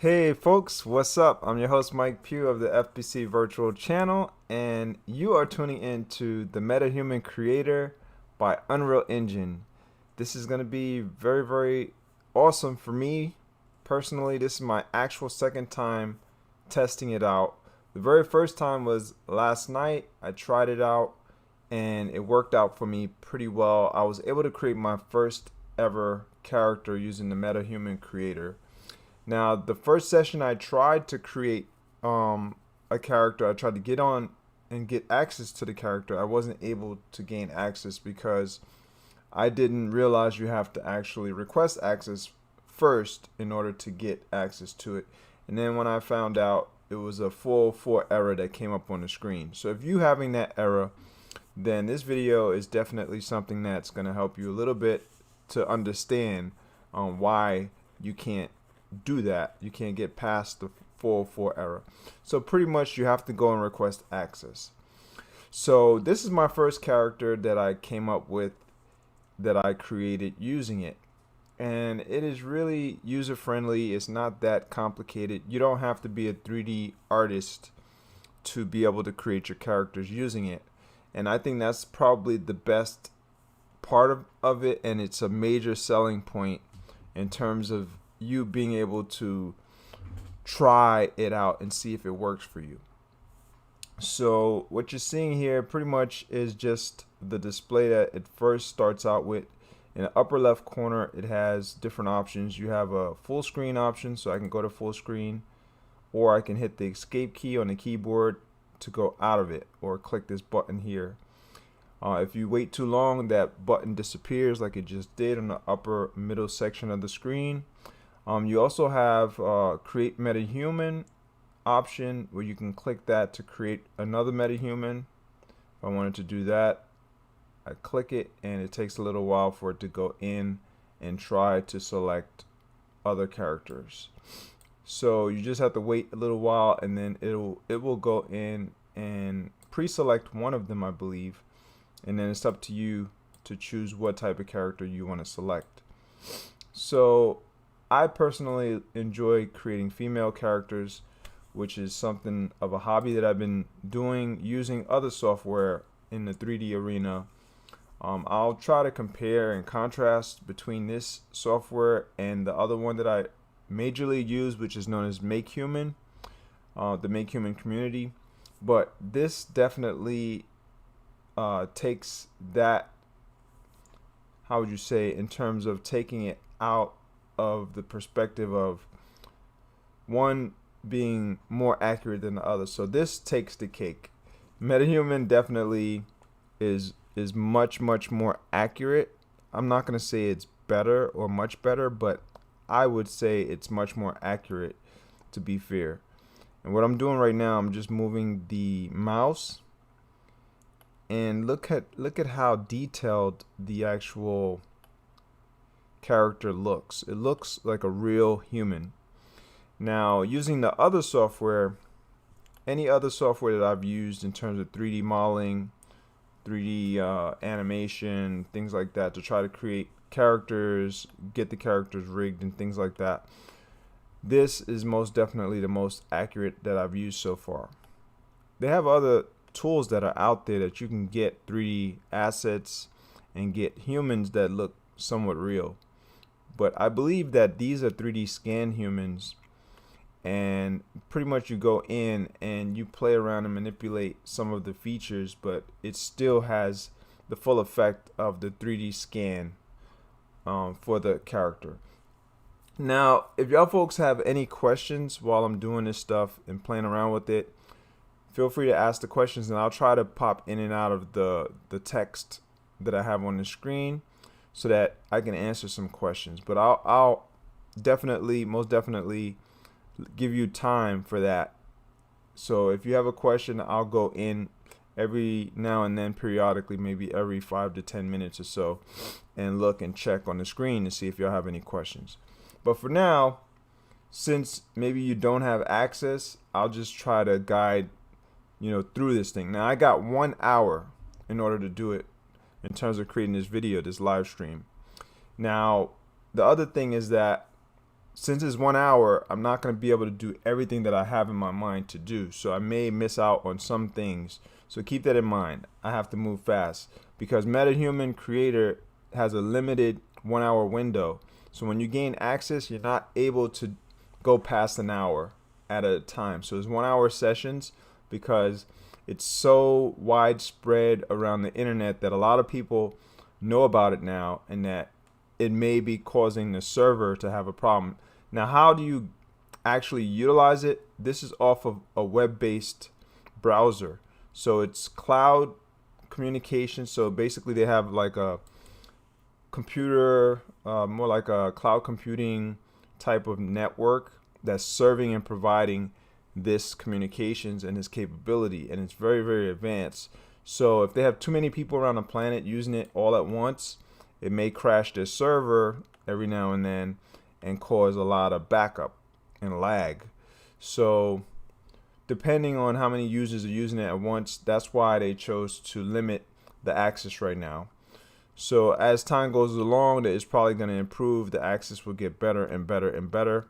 Hey folks, what's up? I'm your host Mike Pugh of the FBC Virtual Channel, and you are tuning in to the MetaHuman Creator by Unreal Engine. This is going to be very awesome for me personally. This is my actual second time testing it out. The very first time was last night. I tried it out and it worked out for me pretty well. I was able to create my first ever character using the MetaHuman Creator. Now, the first session I tried to create a character. I tried to get on and get access to the character. I wasn't able to gain access because I didn't realize you have to actually request access first in order to get access to it. And then when I found out, it was a full 4 error that came up on the screen. So if you having that error, then this video is definitely something that's going to help you a little bit to understand why you can't do that. You can't get past the full 4 error. So pretty much you have to go and request access. So this is my first character that I came up with, that I created using it, and it is really user friendly. It's not that complicated. You don't have to be a 3D artist to be able to create your characters using it, and I think that's probably the best part of it, and it's a major selling point in terms of you being able to try it out and see if it works for you. So what you're seeing here pretty much is just the display that it first starts out with. In the upper left corner, it has different options. You have a full screen option, so I can go to full screen, or I can hit the escape key on the keyboard to go out of it, or click this button here. If you wait too long, that button disappears like it just did on the upper middle section of the screen. You also have create MetaHuman option, where you can click that to create another MetaHuman. If I wanted to do that, I click it and it takes a little while for it to go in and try to select other characters. So you just have to wait a little while, and then it will go in and pre-select one of them, I believe, and then it's up to you to choose what type of character you want to select. So I personally enjoy creating female characters, which is something of a hobby that I've been doing using other software in the 3D arena. I'll try to compare and contrast between this software and the other one that I majorly use, which is known as MakeHuman, the MakeHuman community. But this definitely takes that, how would you say, in terms of taking it out of the perspective of one being more accurate than the other. So this takes the cake. MetaHuman definitely is much more accurate. I'm not going to say it's better or much better, but I would say it's much more accurate, to be fair. And what I'm doing right now, I'm just moving the mouse, and look at how detailed the actual character looks. It looks like a real human. Now, using the other software, any other software that I've used in terms of 3D modeling, 3D animation, things like that, to try to create characters, get the characters rigged and things like that, this is most definitely the most accurate that I've used so far. They have other tools that are out there that you can get 3D assets and get humans that look somewhat real, but I believe that these are 3D scan humans, and pretty much you go in and you play around and manipulate some of the features, but it still has the full effect of the 3D scan for the character. Now, if y'all folks have any questions while I'm doing this stuff and playing around with it, feel free to ask the questions, and I'll try to pop in and out of the text that I have on the screen so that I can answer some questions. But I'll definitely, most definitely, give you time for that. So if you have a question, I'll go in every now and then, periodically, maybe every 5 to 10 minutes or so, and look and check on the screen to see if y'all have any questions. But for now, since maybe you don't have access, I'll just try to guide through this thing. Now, I got 1 hour in order to do it in terms of creating this video, this live stream. Now, the other thing is that since it's 1 hour, I'm not going to be able to do everything that I have in my mind to do. So I may miss out on some things. So keep that in mind. I have to move fast because MetaHuman Creator has a limited 1 hour window. So when you gain access, you're not able to go past an hour at a time. So it's 1 hour sessions because it's so widespread around the internet that a lot of people know about it now, and that it may be causing the server to have a problem. Now, how do you actually utilize it? This is off of a web-based browser. So it's cloud communication. So basically they have like a computer, more like a cloud computing type of network that's serving and providing this communications and this capability, and it's very, very advanced. So if they have too many people around the planet using it all at once, it may crash their server every now and then and cause a lot of backup and lag. So depending on how many users are using it at once, that's why they chose to limit the access right now. So as time goes along, that is probably going to improve. The access will get better and better and better.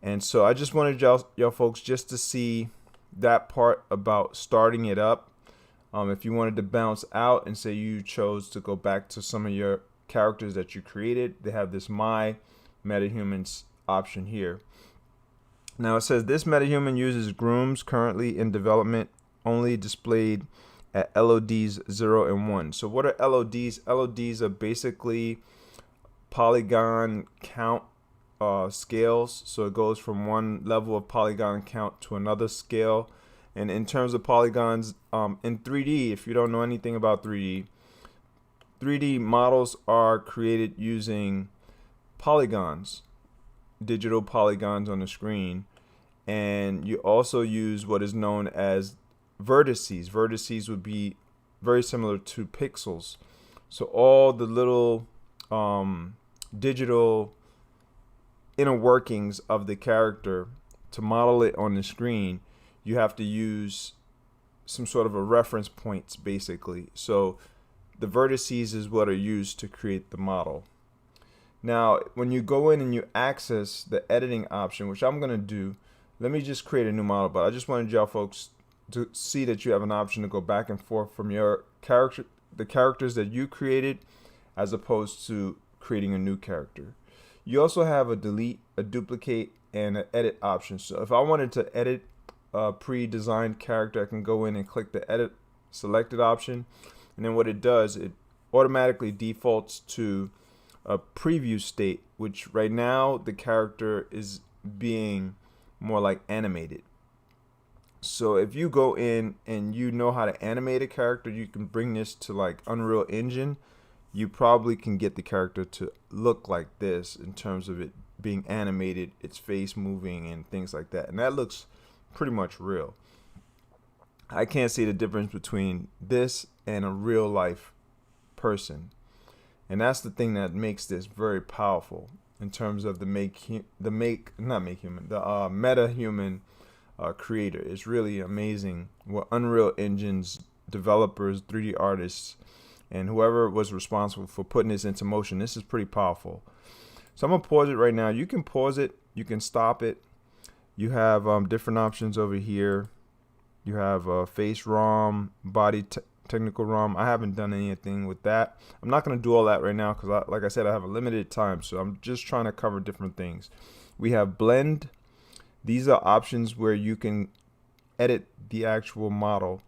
And so I just wanted y'all folks just to see that part about starting it up. If you wanted to bounce out and say you chose to go back to some of your characters that you created, they have this My MetaHumans option here. Now it says this MetaHuman uses grooms currently in development, only displayed at LODs 0 and 1. So what are LODs? LODs are basically polygon count scales. So it goes from one level of polygon count to another scale. And in terms of polygons, in 3D, if you don't know anything about 3D models are created using polygons, digital polygons on the screen. And you also use what is known as vertices. Vertices would be very similar to pixels. So all the little digital inner workings of the character, to model it on the screen, you have to use some sort of a reference points, basically. So the vertices is what are used to create the model. Now, when you go in and you access the editing option, which I'm going to do, let me just create a new model. But I just wanted y'all folks to see that you have an option to go back and forth from your character, the characters that you created, as opposed to creating a new character. You also have a delete, a duplicate, and an edit option. So if I wanted to edit a pre-designed character, I can go in and click the edit selected option, and then what it does, it automatically defaults to a preview state, which right now the character is being more like animated. So if you go in and you know how to animate a character, you can bring this to like Unreal Engine. You probably can get the character to look like this in terms of it being animated, its face moving and things like that. And that looks pretty much real. I can't see the difference between this and a real life person. And that's the thing that makes this very powerful in terms of the MetaHuman Creator. It's really amazing what Unreal Engine's developers, 3D artists, and whoever was responsible for putting this into motion. This is pretty powerful. So I'm gonna pause it right now. You can pause it, you can stop it. You have different options over here. You have face ROM, body technical ROM. I haven't done anything with that. I'm not gonna do all that right now because, like I said, I have a limited time. So I'm just trying to cover different things. We have blend. These are options where you can edit the actual model.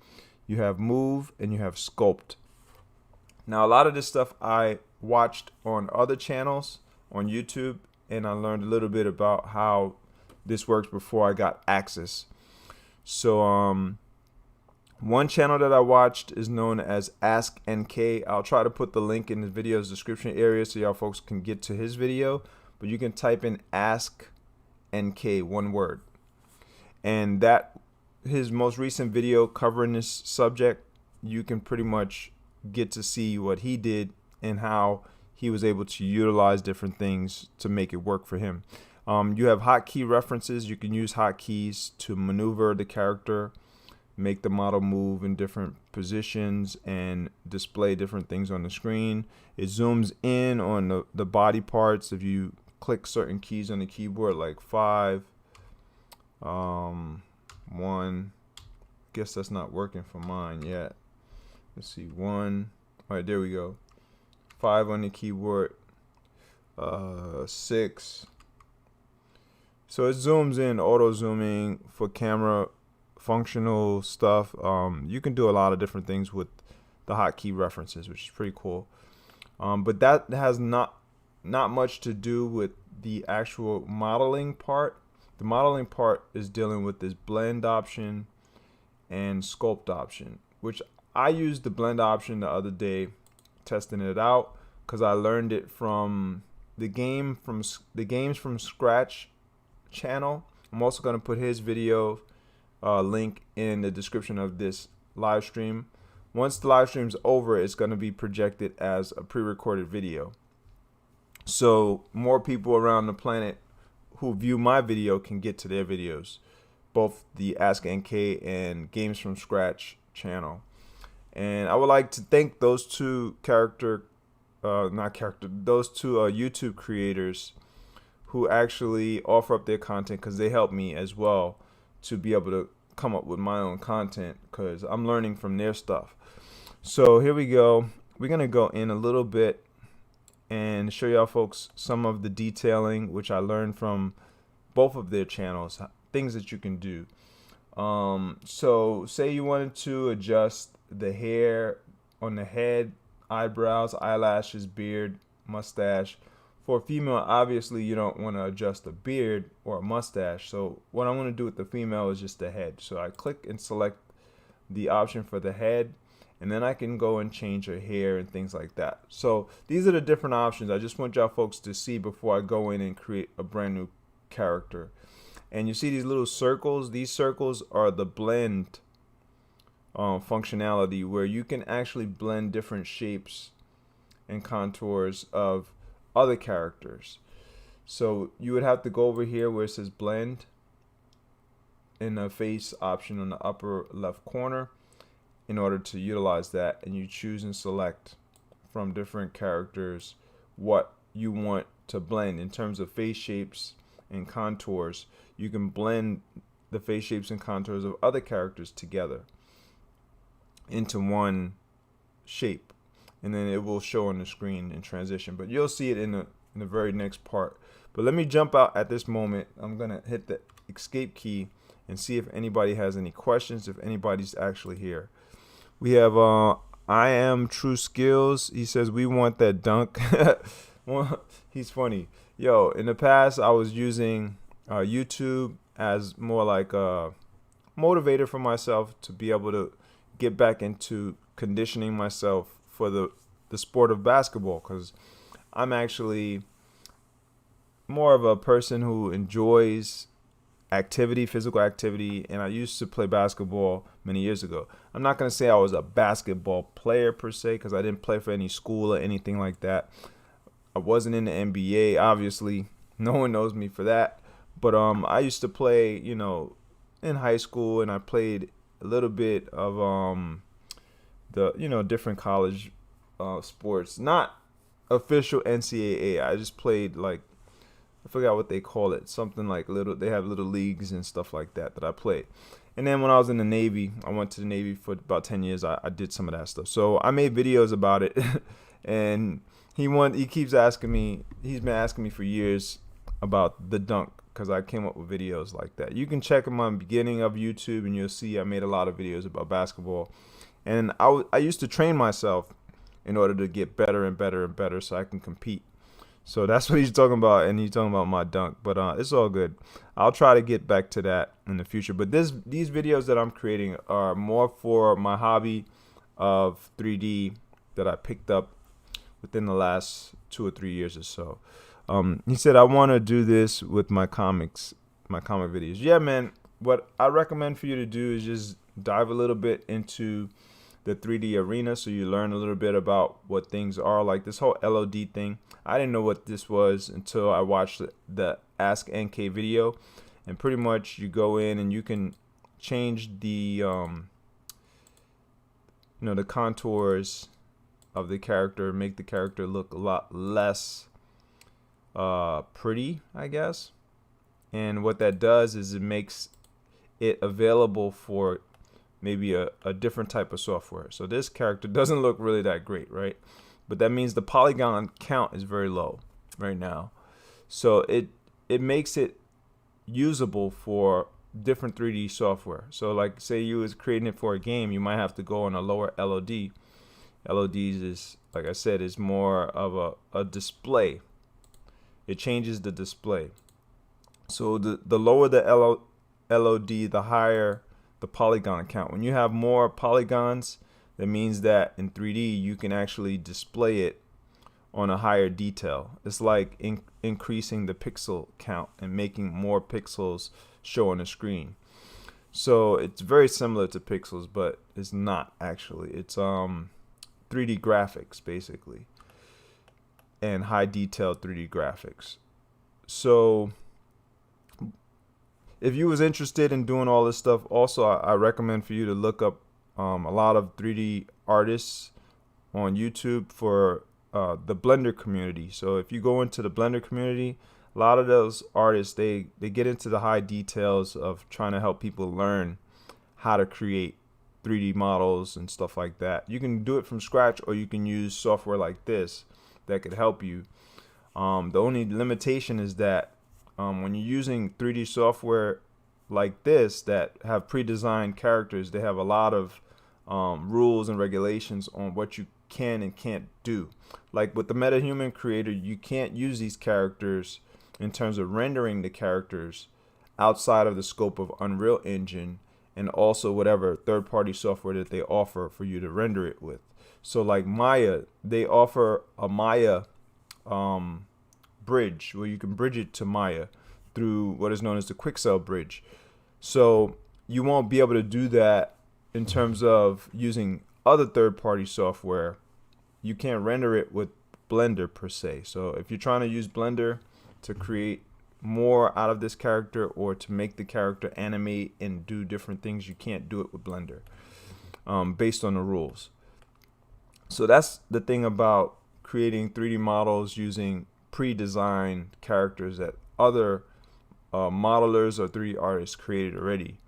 You have move and you have sculpt. Now, a lot of this stuff I watched on other channels on YouTube, and I learned a little bit about how this works before I got access. So one channel that I watched is known as Ask NK. I'll try to put the link in the video's description area so y'all folks can get to his video, but you can type in Ask NK, one word, and that his most recent video covering this subject, you can pretty much get to see what he did and how he was able to utilize different things to make it work for him. You have hotkey references. You can use hotkeys to maneuver the character, make the model move in different positions, and display different things on the screen. It zooms in on the body parts. If you click certain keys on the keyboard, like 5, 1. Guess that's not working for mine yet. Let's see, 1. All right, there we go. 5 on the keyboard, 6. So it zooms in, auto zooming for camera functional stuff. You can do a lot of different things with the hotkey references, which is pretty cool. But that has not much to do with the actual modeling part. The modeling part is dealing with this blend option and sculpt option, which I used the blend option the other day testing it out because I learned it from the Games from Scratch channel. I'm also going to put his video link in the description of this live stream. Once the live stream's over, it's going to be projected as a pre-recorded video, so more people around the planet who view my video can get to their videos, both the Ask NK and Games from Scratch channel. And I would like to thank those two YouTube creators who actually offer up their content, because they help me as well to be able to come up with my own content, because I'm learning from their stuff. So here we go. We're gonna go in a little bit and show y'all folks some of the detailing which I learned from both of their channels, things that you can do. So say you wanted to adjust the hair on the head, eyebrows, eyelashes, beard, mustache. For a female, obviously you don't want to adjust a beard or a mustache, so what I want to do with the female is just the head. So I click and select the option for the head, and then I can go and change her hair and things like that. So these are the different options I just want y'all folks to see before I go in and create a brand new character. And you see these little circles? These circles are the blend functionality, where you can actually blend different shapes and contours of other characters. So you would have to go over here where it says blend in the face option on the upper left corner in order to utilize that, and you choose and select from different characters what you want to blend in terms of face shapes and contours. You can blend the face shapes and contours of other characters together into one shape, and then it will show on the screen in transition, but you'll see it in the very next part. But let me jump out at this moment. I'm gonna hit the escape key and see if anybody has any questions, if anybody's actually here. We have I am True Skills. He says we want that dunk. Well, he's funny. Yo, in the past I was using YouTube as more like a motivator for myself to be able to get back into conditioning myself for the sport of basketball, because I'm actually more of a person who enjoys activity, physical activity, and I used to play basketball many years ago. I'm not going to say I was a basketball player per se, because I didn't play for any school or anything like that. I wasn't in the NBA, obviously. No one knows me for that. But I used to play, you know, in high school, and I played a little bit of the, you know, different college sports, not official NCAA. I just played, like, I forgot what they call it, something like they have little leagues and stuff like that I played. And then when I was in the Navy, I went to the Navy for about 10 years. I did some of that stuff. So I made videos about it. And he keeps asking me, he's been asking me for years about the dunk, because I came up with videos like that. You can check my beginning of YouTube and you'll see I made a lot of videos about basketball. And I used to train myself in order to get better and better and better so I can compete. So that's what he's talking about, and he's talking about my dunk. But it's all good. I'll try to get back to that in the future. But these videos that I'm creating are more for my hobby of 3D that I picked up within the last 2 or 3 years or so. He said, I want to do this with my comic videos. Yeah, man. What I recommend for you to do is just dive a little bit into the 3D arena, so you learn a little bit about what things are, like this whole LOD thing. I didn't know what this was until I watched the Ask NK video, and pretty much you go in and you can change the the contours of the character, make the character look a lot less pretty, I guess. And what that does is it makes it available for maybe a different type of software. So this character doesn't look really that great, right? But that means the polygon count is very low right now. So it makes it usable for different 3D software. So like say you was creating it for a game, you might have to go on a lower LOD. LODs is, like I said, is more of a display. It changes the display. So the lower the LOD, the higher the polygon count. When you have more polygons, that means that in 3D you can actually display it on a higher detail. It's like increasing the pixel count and making more pixels show on the screen. So it's very similar to pixels, but it's not actually. It's 3D graphics basically, and high detailed 3D graphics. So if you was interested in doing all this stuff, also I recommend for you to look up a lot of 3D artists on YouTube for the Blender community. So if you go into the Blender community, a lot of those artists, they get into the high details of trying to help people learn how to create 3D models and stuff like that. You can do it from scratch, or you can use software like this that could help you. The only limitation is that when you're using 3D software like this that have pre-designed characters, they have a lot of rules and regulations on what you can and can't do. Like with the MetaHuman Creator, you can't use these characters in terms of rendering the characters outside of the scope of Unreal Engine and also whatever third-party software that they offer for you to render it with. So like Maya, they offer a Maya bridge where you can bridge it to Maya through what is known as the Quixel Bridge. So you won't be able to do that in terms of using other third-party software. You can't render it with Blender per se. So if you're trying to use Blender to create more out of this character or to make the character animate and do different things, you can't do it with Blender based on the rules. So that's the thing about creating 3D models using pre-designed characters that other modelers or 3D artists created already.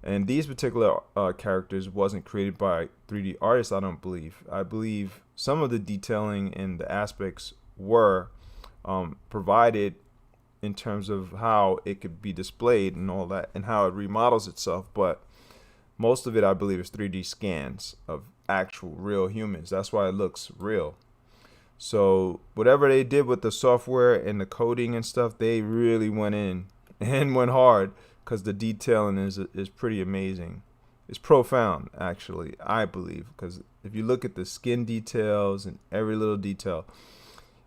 And these particular characters wasn't created by 3D artists, I don't believe. I believe some of the detailing and the aspects were provided in terms of how it could be displayed and all that, and how it remodels itself. But most of it, I believe, is 3D scans of actual real humans. That's why it looks real. So whatever they did with the software and the coding and stuff, they really went in and went hard, because the detailing is pretty amazing. It's profound, actually, I believe, because if you look at the skin details and every little detail,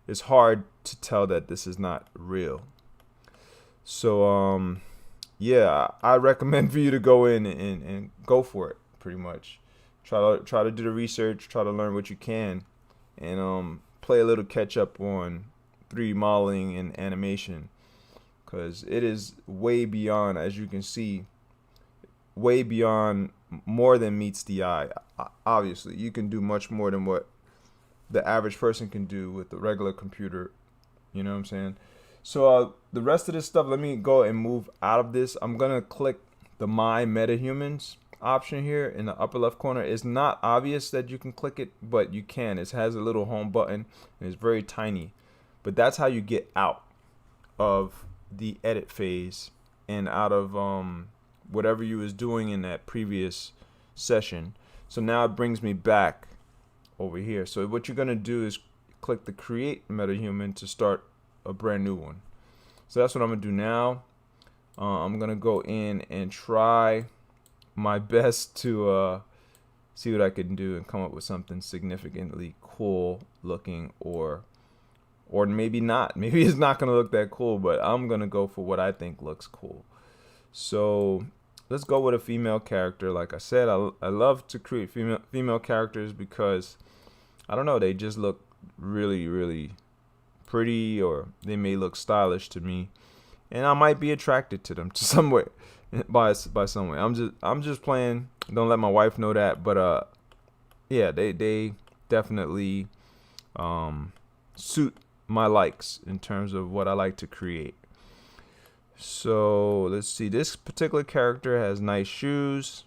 it's hard to tell that this is not real. So yeah, I recommend for you to go in and go for it. Pretty much try to do the research, try to learn what you can, and play a little catch up on 3D modeling and animation, because it is way beyond, as you can see, way beyond, more than meets the eye. Obviously you can do much more than what the average person can do with the regular computer, you know what I'm saying? So the rest of this stuff, let me go and move out of this. I'm gonna click the My MetaHumans option here in the upper left corner. It's not obvious that you can click it, but you can. It has a little home button and it's very tiny, but that's how you get out of the edit phase and out of whatever you was doing in that previous session. So now it brings me back over here. So what you're gonna do is click the Create MetaHuman to start a brand new one. So that's what I'm gonna do now. I'm gonna go in and try my best to see what I can do and come up with something significantly cool looking, or maybe not. Maybe it's not gonna look that cool, but I'm gonna go for what I think looks cool. So let's go with a female character. Like I said, I love to create female characters because, I don't know, they just look really, really pretty, or they may look stylish to me, and I might be attracted to them to some way, by some way. I'm just playing. Don't let my wife know that, but yeah, they definitely suit my likes in terms of what I like to create. So let's see, this particular character has nice shoes,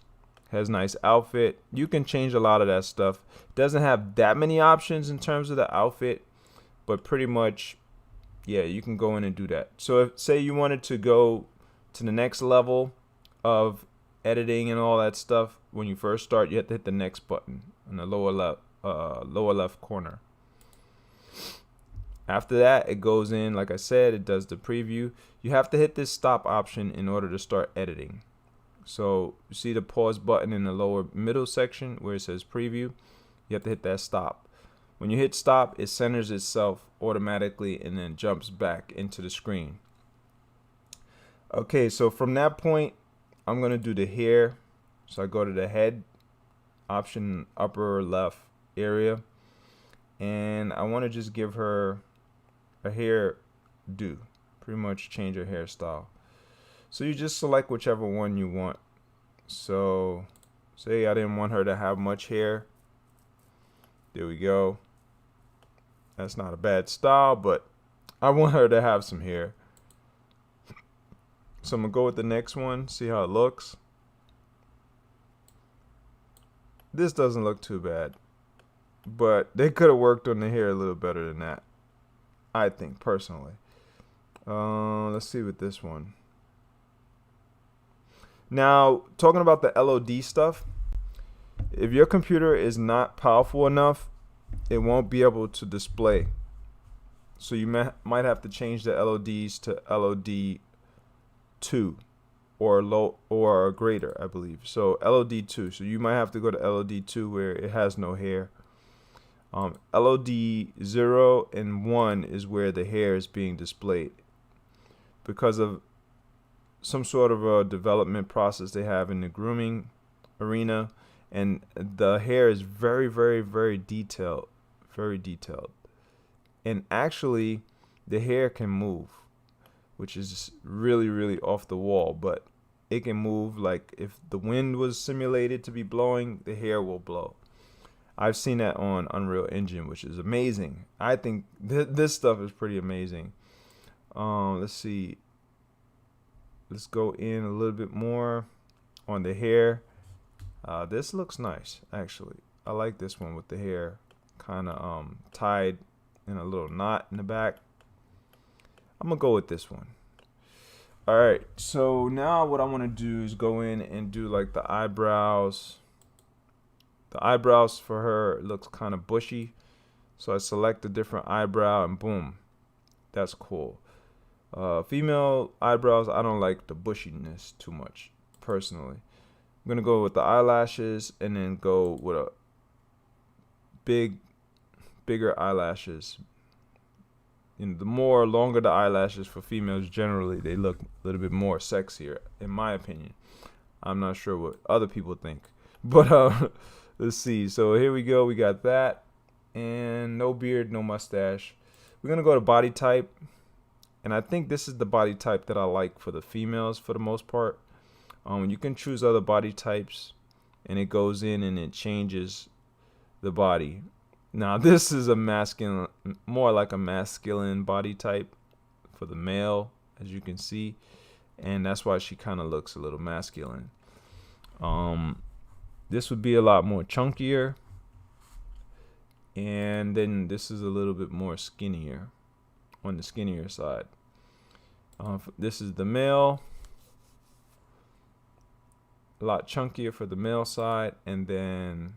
has nice outfit. You can change a lot of that stuff. Doesn't have that many options in terms of the outfit, but pretty much, yeah, you can go in and do that. So if, say you wanted to go to the next level of editing and all that stuff, when you first start, you have to hit the next button in the lower left corner. After that, it goes in, like I said, it does the preview. You have to hit this stop option in order to start editing. So you see the pause button in the lower middle section where it says preview. You have to hit that stop. When you hit stop, it centers itself automatically and then jumps back into the screen. Okay, so from that point, I'm going to do the hair. So I go to the head option, upper left area, and I want to just give her a hairdo, pretty much change her hairstyle. So you just select whichever one you want. So say I didn't want her to have much hair. There we go. That's not a bad style, but I want her to have some hair. So I'm gonna go with the next one, see how it looks. This doesn't look too bad, but they could have worked on the hair a little better than that, I think, personally. Let's see with this one. Now, talking about the LOD stuff, if your computer is not powerful enough, it won't be able to display. So you might have to change the LODs to LOD 2 or low or greater, I believe. So LOD 2. So you might have to go to LOD 2 where it has no hair. LOD 0 and 1 is where the hair is being displayed because of some sort of a development process they have in the grooming arena, and the hair is very, very, very detailed, and actually the hair can move, which is really, really off the wall, but it can move. Like if the wind was simulated to be blowing, the hair will blow. I've seen that on Unreal Engine, which is amazing. I think this stuff is pretty amazing. Let's see. Let's go in a little bit more on the hair. This looks nice, actually. I like this one with the hair kind of tied in a little knot in the back. I'm gonna go with this one. All right, so now what I want to do is go in and do like the eyebrows. The eyebrows for her looks kind of bushy, so I select a different eyebrow and boom, that's cool. Female eyebrows, I don't like the bushiness too much, personally. I'm gonna go with the eyelashes and then go with a bigger eyelashes. And the longer the eyelashes for females, generally they look a little bit more sexier, in my opinion. I'm not sure what other people think, but let's see. So here we go. We got that, and no beard, no mustache. We're gonna go to body type. And I think this is the body type that I like for the females for the most part. You can choose other body types, and it goes in and it changes the body. Now this is a masculine, more like a masculine body type for the male, as you can see, and that's why she kind of looks a little masculine. This would be a lot more chunkier, and then this is a little bit more skinnier, on the skinnier side. This is the male, a lot chunkier for the male side, and then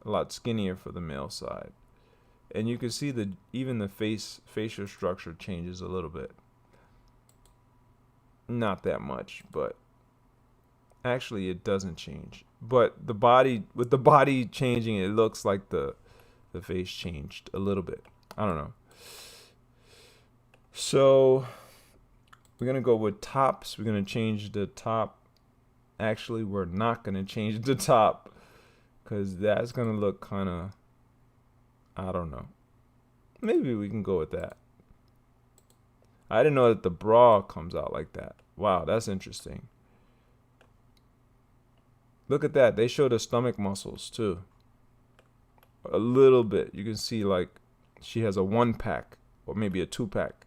a lot skinnier for the male side. And you can see that even the facial structure changes a little bit. Not that much, but actually it doesn't change. But the body, with the body changing, it looks like the face changed a little bit. I don't know. So we're gonna go with tops. We're gonna change the top. Actually, we're not gonna change the top because that's gonna look kind of, I don't know. Maybe we can go with that. I didn't know that the bra comes out like that. Wow, that's interesting. Look at that. They show the stomach muscles too. A little bit. You can see like she has a 1-pack or maybe a 2-pack.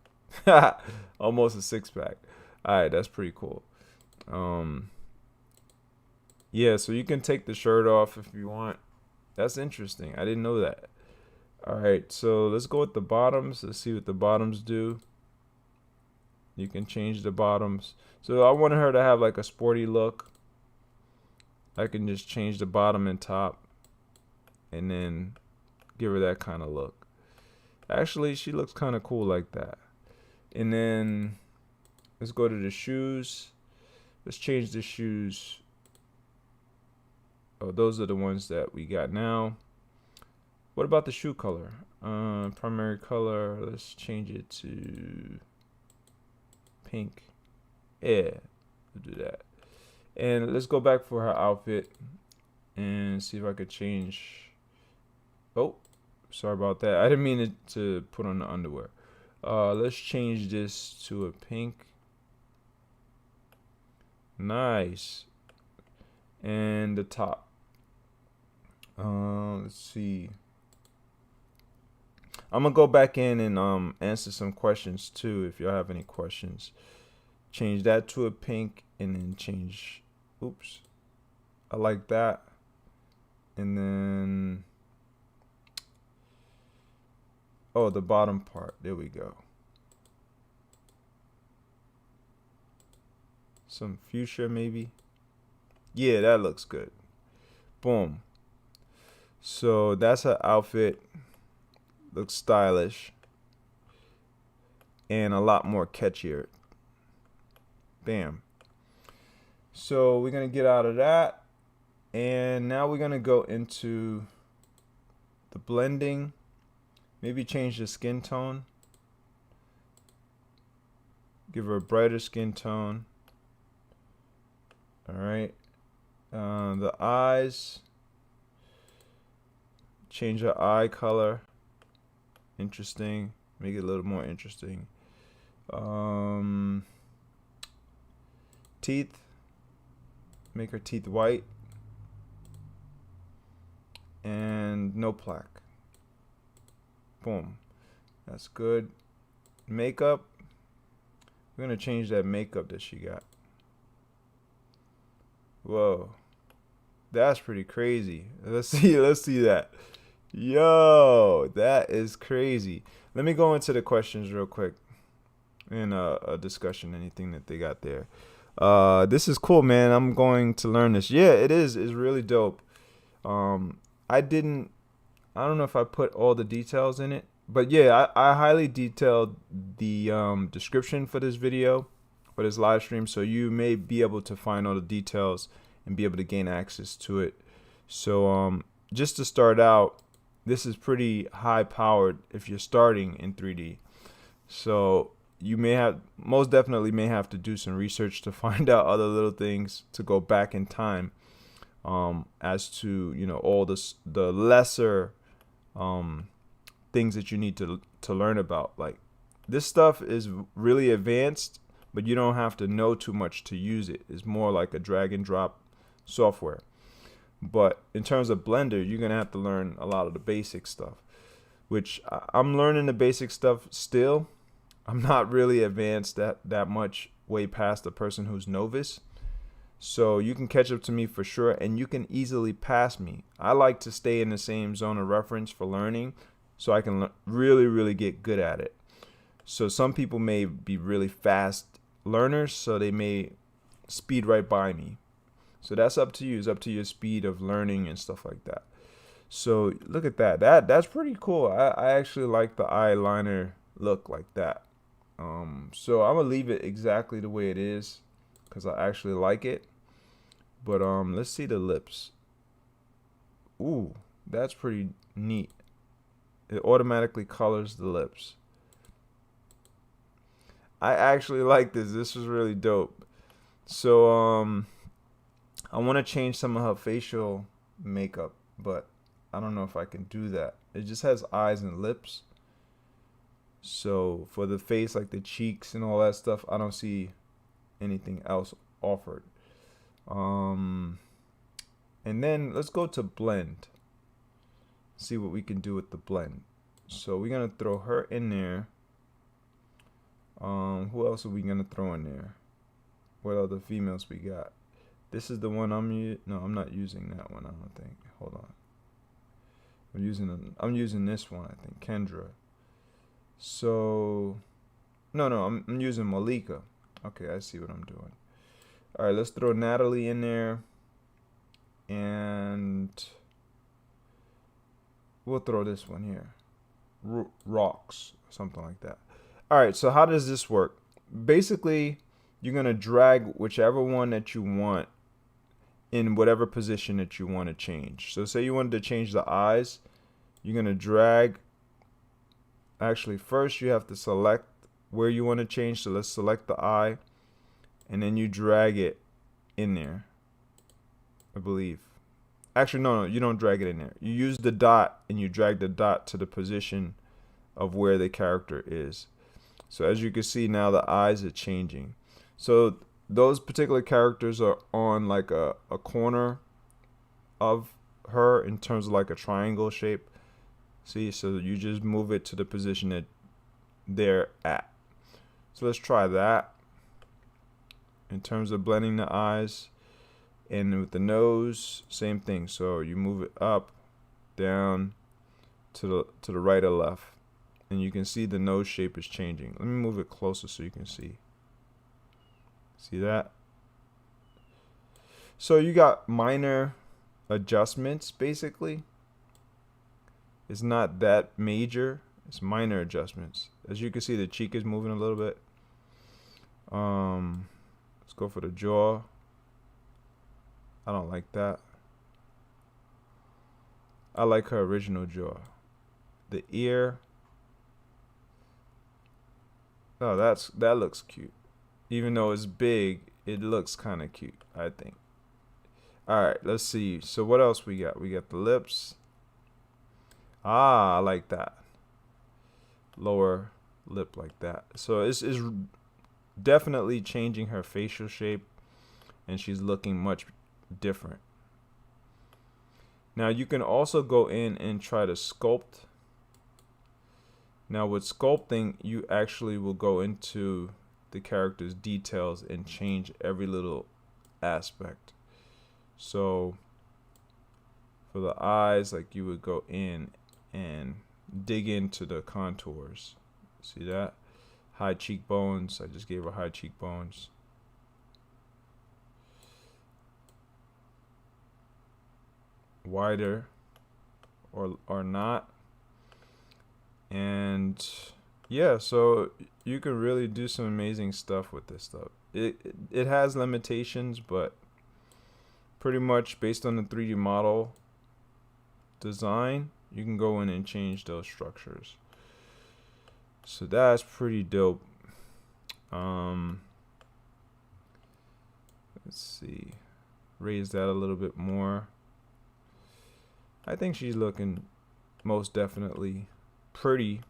Almost a 6-pack. All right, that's pretty cool. Yeah, so you can take the shirt off if you want. That's interesting. I didn't know that. All right, so let's go with the bottoms. Let's see what the bottoms do. You can change the bottoms. So I wanted her to have like a sporty look. I can just change the bottom and top and then give her that kind of look. Actually, she looks kind of cool like that. And then let's go to the shoes. Let's change the shoes. Oh, those are the ones that we got now. What about the shoe color? Primary color, let's change it to pink. Yeah, we'll do that. And let's go back for her outfit and see if I could change. Oh, sorry about that. I didn't mean it to put on the underwear. Let's change this to a pink. Nice. And the top. Let's see. I'm gonna go back in and answer some questions too if y'all have any questions. Change that to a pink and then change, oops, I like that. And then, oh, the bottom part, there we go. Some fuchsia maybe. Yeah, that looks good. Boom. So that's her outfit. Looks stylish and a lot more catchier. Bam. So we're gonna get out of that, and now we're gonna go into the blending. Maybe change the skin tone. Give her a brighter skin tone. All right. The eyes. Change her eye color. Interesting. Make it a little more interesting. Teeth. Make her teeth white. And no plaque. Boom. That's good. Makeup. We're gonna change that makeup that she got. Whoa. That's pretty crazy. Let's see that. Yo, that is crazy. Let me go into the questions real quick and a discussion, anything that they got there. This is cool, man. I'm going to learn this. Yeah, it is. It's really dope. I don't know if I put all the details in it, but yeah, I highly detailed the description for this video, for this live stream, so you may be able to find all the details and be able to gain access to it. So just to start out, this is pretty high powered if you're starting in 3D. So you most definitely may have to do some research to find out other little things to go back in time, as to, you know, all the lesser things that you need to learn about. Like, this stuff is really advanced, but you don't have to know too much to use it. It's more like a drag and drop software. But in terms of Blender, you're gonna have to learn a lot of the basic stuff, which I'm learning the basic stuff still. I'm not really advanced that much, way past the person who's novice. So you can catch up to me for sure, and you can easily pass me. I like to stay in the same zone of reference for learning, so I can really get good at it. So some people may be really fast learners, so they may speed right by me. So that's up to you. It's up to your speed of learning and stuff like that. So look at that. That's pretty cool. I actually like the eyeliner look like that. So I'm gonna leave it exactly the way it is because I actually like it. But let's see the lips. Ooh, that's pretty neat. It automatically colors the lips. I actually like this. This was really dope. So I want to change some of her facial makeup, but I don't know if I can do that. It just has eyes and lips. So for the face, like the cheeks and all that stuff, I don't see anything else offered. And then let's go to blend. See what we can do with the blend. So we're going to throw her in there. Who else are we gonna throw in there? What other females we got? This is the one no, I'm not using that one, I don't think. Hold on. I'm using this one, I think, Kendra. So no, I'm using Malika. Okay, I see what I'm doing. All right, let's throw Natalie in there, and we'll throw this one here, Rocks, something like that. All right, so how does this work? Basically, you're gonna drag whichever one that you want in whatever position that you want to change. So say you wanted to change the eyes, you're gonna drag. Actually, first you have to select where you want to change. So let's select the eye, and then you drag it in there, I believe. Actually, no, you don't drag it in there. You use the dot and you drag the dot to the position of where the character is. So as you can see now, the eyes are changing. So those particular characters are on like a corner of her in terms of like a triangle shape. See, so you just move it to the position that they're at. So let's try that. In terms of blending the eyes, and with the nose, same thing. So you move it up, down, to the right or left, and you can see the nose shape is changing. Let me move it closer so you can see. See that? So you got minor adjustments basically. It's not that major. It's minor adjustments. As you can see, the cheek is moving a little bit. Let's go for the jaw. I don't like that. I like her original jaw. The ear. Oh, that looks cute. Even though it's big, it looks kind of cute, I think. All right, let's see. So what else we got? We got the lips. Ah, I like that. Lower lip like that. So it's definitely changing her facial shape, and she's looking much different. Now you can also go in and try to sculpt. Now with sculpting, you actually will go into the character's details and change every little aspect. So for the eyes, like you would go in and dig into the contours. See that? High cheekbones. I just gave her high cheekbones. Wider or not. And yeah, so you can really do some amazing stuff with this stuff. It has limitations, but pretty much based on the 3D model design, you can go in and change those structures. So that's pretty dope. Let's see, raise that a little bit more. I think she's looking most definitely pretty.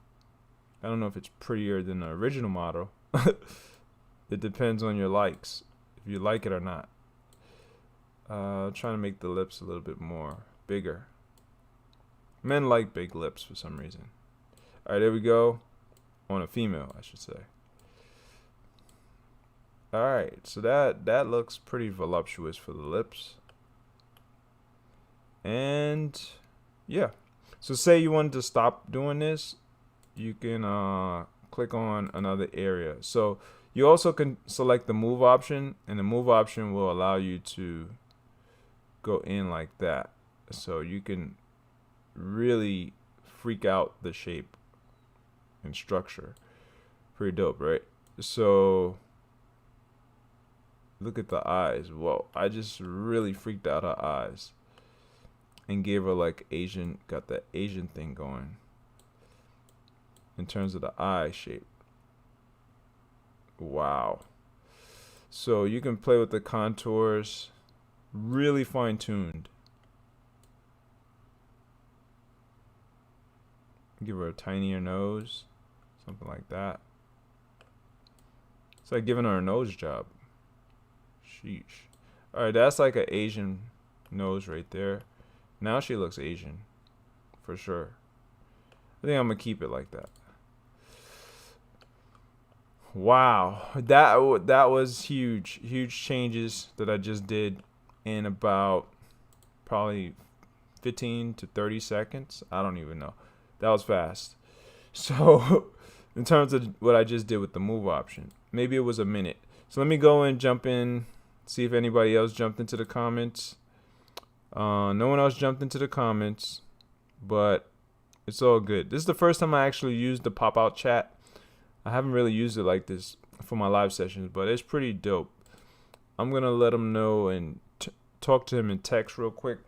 I don't know if it's prettier than the original model. It depends on your likes, if you like it or not. Trying to make the lips a little bit more bigger. Men like big lips for some reason. All right, there we go. On a female, I should say. All right, so that looks pretty voluptuous for the lips. And yeah, so say you wanted to stop doing this, you can click on another area. So you also can select the move option, and the move option will allow you to go in like that. So you can really freak out the shape and structure. Pretty dope, right? So look at the eyes. Whoa, I just really freaked out her eyes and gave her like Asian, got that Asian thing going in terms of the eye shape. Wow. So you can play with the contours, really fine-tuned. Give her a tinier nose, something like that. It's like giving her a nose job. Sheesh. All right, that's like an Asian nose right there. Now she looks Asian, for sure. I think I'm gonna keep it like that. Wow, that was huge changes that I just did in about probably 15 to 30 seconds. I don't even know. That was fast. So in terms of what I just did with the move option, maybe it was a minute. So let me go and jump in, see if anybody else jumped into the comments. No one else jumped into the comments, but it's all good. This is the first time I actually used the pop-out chat. I haven't really used it like this for my live sessions, but it's pretty dope. I'm gonna let him know and talk to him in text real quick.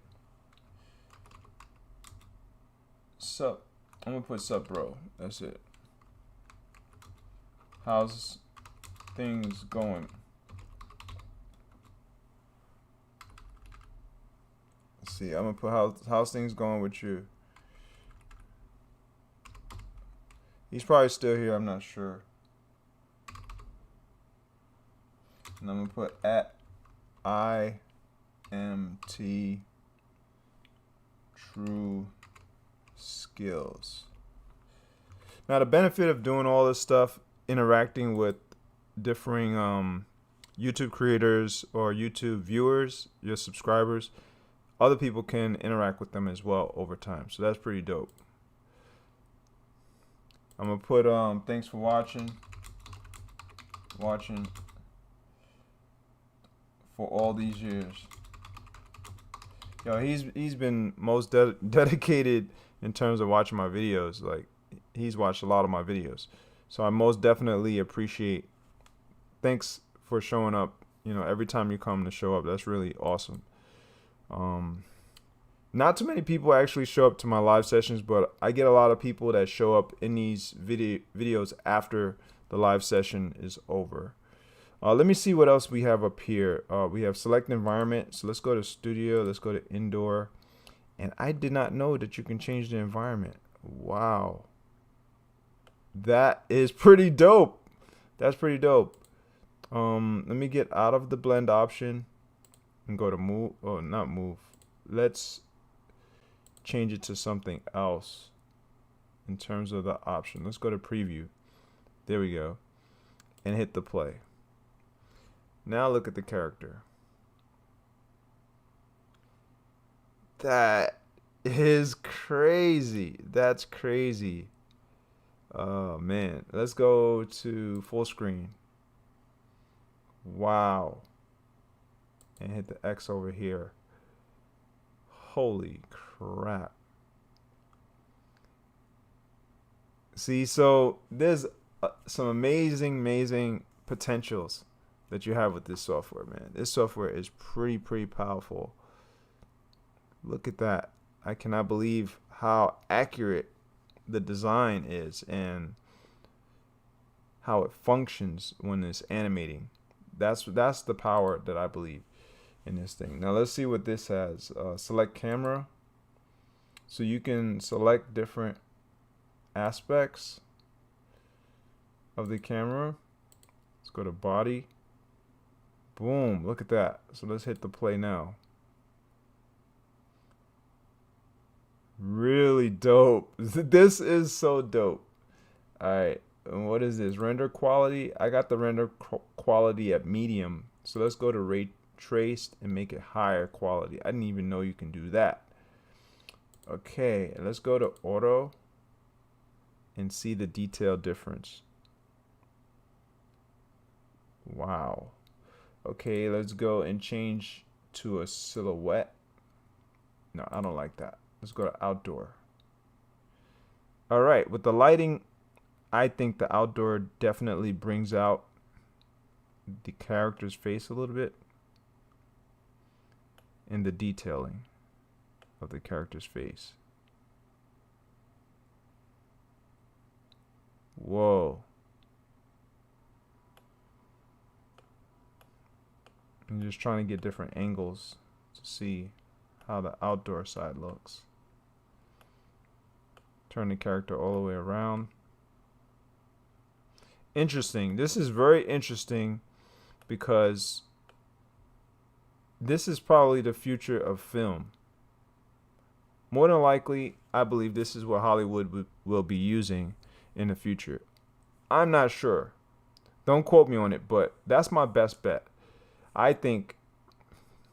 Sup, I'm gonna put sup, bro. That's it. How's things going? Let's see, I'm gonna put how's things going with you. He's probably still here, I'm not sure. And I'm gonna put at IMT True Skills. Now the benefit of doing all this stuff, interacting with differing YouTube creators or YouTube viewers, your subscribers, other people can interact with them as well over time. So that's pretty dope. I'm gonna put thanks for watching for all these years. Yo, he's been most dedicated in terms of watching my videos. Like, he's watched a lot of my videos, so I most definitely appreciate. Thanks for showing up. You know, every time you come to show up, that's really awesome. Not too many people actually show up to my live sessions, but I get a lot of people that show up in these videos after the live session is over. Let me see what else we have up here. We have select environment. So let's go to studio. Let's go to indoor. And I did not know that you can change the environment. Wow. That is pretty dope. That's pretty dope. Let me get out of the blend option and go to move. Oh, not move. Let's change it to something else in terms of the option. Let's go to preview. There we go. And hit the play. Now look at the character. That is crazy. That's crazy. Oh man. Let's go to full screen. Wow. And hit the X over here. Holy crap. See, so there's some amazing potentials that you have with this software, man. This software is pretty powerful. Look at that. I cannot believe how accurate the design is and how it functions when it's animating. That's the power that I believe in this thing. Now let's see what this has. Select camera. So you can select different aspects of the camera. Let's go to body. Boom, look at that. So let's hit the play now. Really dope. This is so dope. All right, and what is this? Render quality. I got the render quality at medium. So let's go to ray traced and make it higher quality. I didn't even know you can do that. Okay, let's go to auto and see the detail difference. Wow. Okay, let's go and change to a silhouette. No, I don't like that. Let's go to outdoor. All right, with the lighting, I think the outdoor definitely brings out the character's face a little bit and the detailing of the character's face. Whoa. I'm just trying to get different angles to see how the outdoor side looks. Turn the character all the way around. Interesting. This is very interesting because this is probably the future of film. More than likely, I believe this is what Hollywood will be using in the future. I'm not sure, Don't quote me on it, but that's my best bet. I think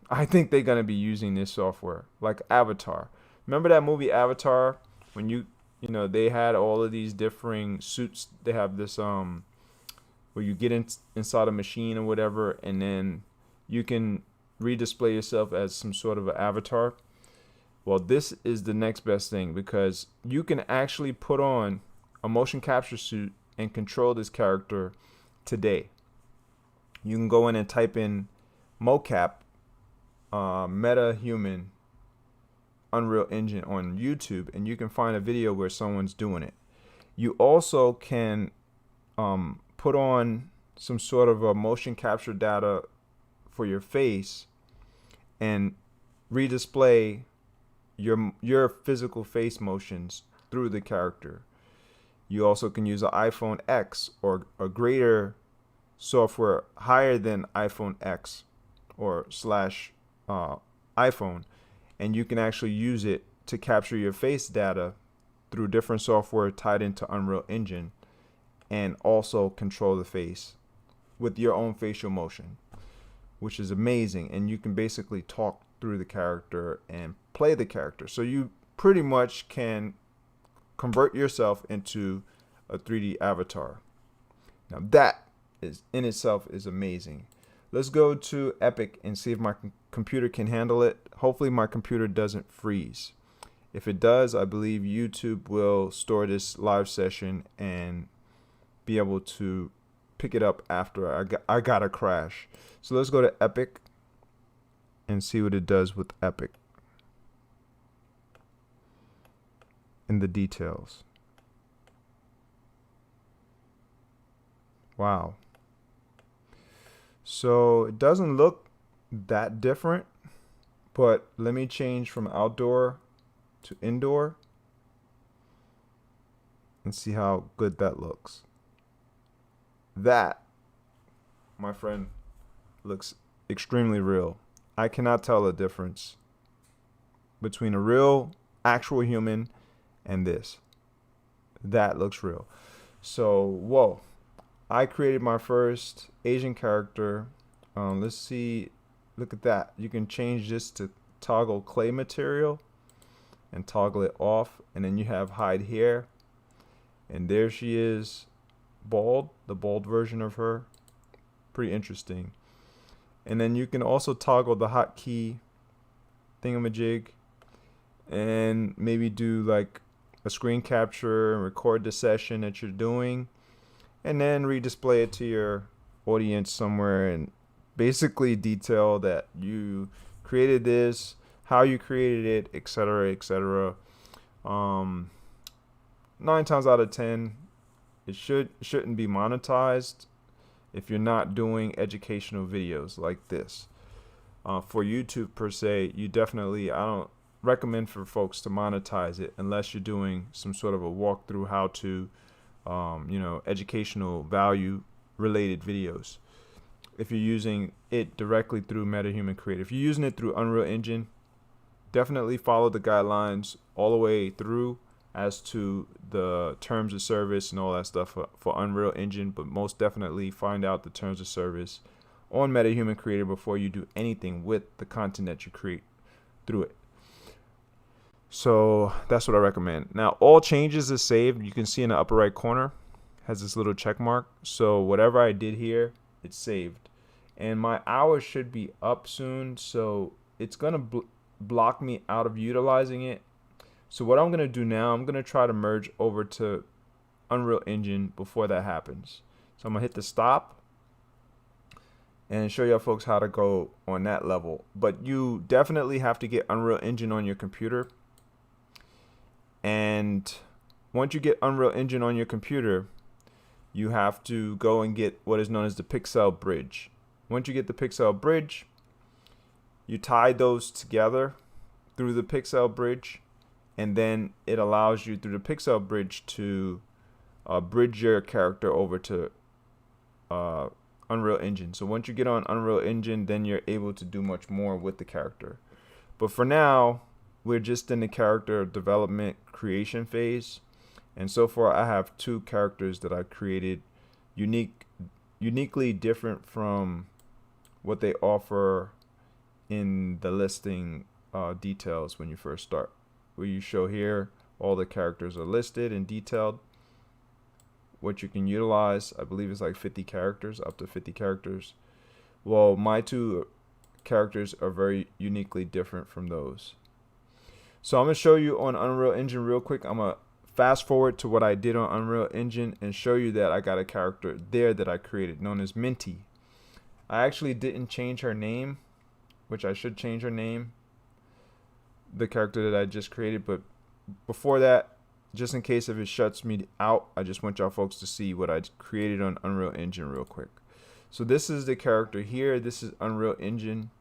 they're gonna be using this software like Avatar. Remember that movie Avatar when they had all of these differing suits. They have this where you get inside a machine or whatever, and then you can redisplay yourself as some sort of an avatar. Well, this is the next best thing because you can actually put on a motion capture suit and control this character today. You can go in and type in mocap MetaHuman Unreal Engine on YouTube, and you can find a video where someone's doing it. You also can put on some sort of a motion capture data for your face and redisplay your physical face motions through the character. You also can use an iPhone X or a greater software higher than iPhone X or slash iPhone, and you can actually use it to capture your face data through different software tied into Unreal Engine and also control the face with your own facial motion, which is amazing. And you can basically talk through the character and play the character. So you pretty much can convert yourself into a 3D avatar. Now that is in itself is amazing. Let's go to Epic and see if my computer can handle it. Hopefully my computer doesn't freeze. If it does, I believe YouTube will store this live session and be able to pick it up after I got a crash. So let's go to Epic and see what it does with Epic in the details. Wow. So it doesn't look that different, but let me change from outdoor to indoor and see how good that looks. That, my friend, looks extremely real. I cannot tell the difference between a real, actual human and this. That looks real. So, whoa. I created my first Asian character. Let's see. Look at that. You can change this to toggle clay material and toggle it off. And then you have hide hair. And there she is, bald, the bald version of her. Pretty interesting. And then you can also toggle the hotkey thingamajig and maybe do like a screen capture and record the session that you're doing and then redisplay it to your audience somewhere and basically detail that you created this, how you created it, etc., etc. 9 times out of 10, it shouldn't be monetized if you're not doing educational videos like this. For YouTube per se, I don't recommend for folks to monetize it unless you're doing some sort of a walkthrough how to, educational value related videos. If you're using it directly through MetaHuman Creator, if you're using it through Unreal Engine, definitely follow the guidelines all the way through as to the terms of service and all that stuff for Unreal Engine, but most definitely find out the terms of service on MetaHuman Creator before you do anything with the content that you create through it. So that's what I recommend. Now, all changes is saved. You can see in the upper right corner has this little check mark. So whatever I did here, it's saved. And my hours should be up soon, so it's going to block me out of utilizing it. So what I'm going to do now, I'm going to try to merge over to Unreal Engine before that happens. So I'm going to hit the stop and show y'all folks how to go on that level. But you definitely have to get Unreal Engine on your computer. And once you get Unreal Engine on your computer, you have to go and get what is known as the Quixel Bridge. Once you get the Quixel Bridge, you tie those together through the Quixel Bridge, and then it allows you through the Quixel Bridge to bridge your character over to Unreal Engine. So once you get on Unreal Engine, then you're able to do much more with the character. But for now, we're just in the character development creation phase. And so far, I have 2 characters that I created, unique uniquely different from what they offer in the listing details when you first start, where you show here all the characters are listed and detailed, what you can utilize. I believe it's like 50 characters, up to 50 characters. Well, my two characters are very uniquely different from those. So I'm going to show you on Unreal Engine real quick. I'm going to fast forward to what I did on Unreal Engine and show you that I got a character there that I created known as Minty. I actually didn't change her name, which I should change her name, the character that I just created. But before that, just in case if it shuts me out, I just want y'all folks to see what I created on Unreal Engine real quick. So this is the character here. This is Unreal Engine.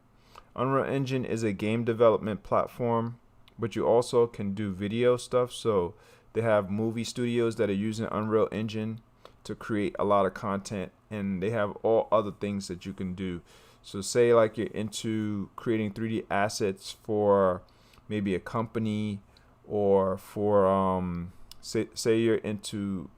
Unreal Engine is a game development platform, but you also can do video stuff. So they have movie studios that are using Unreal Engine to create a lot of content, and they have all other things that you can do. So say like you're into creating 3D assets for maybe a company, or for say you're into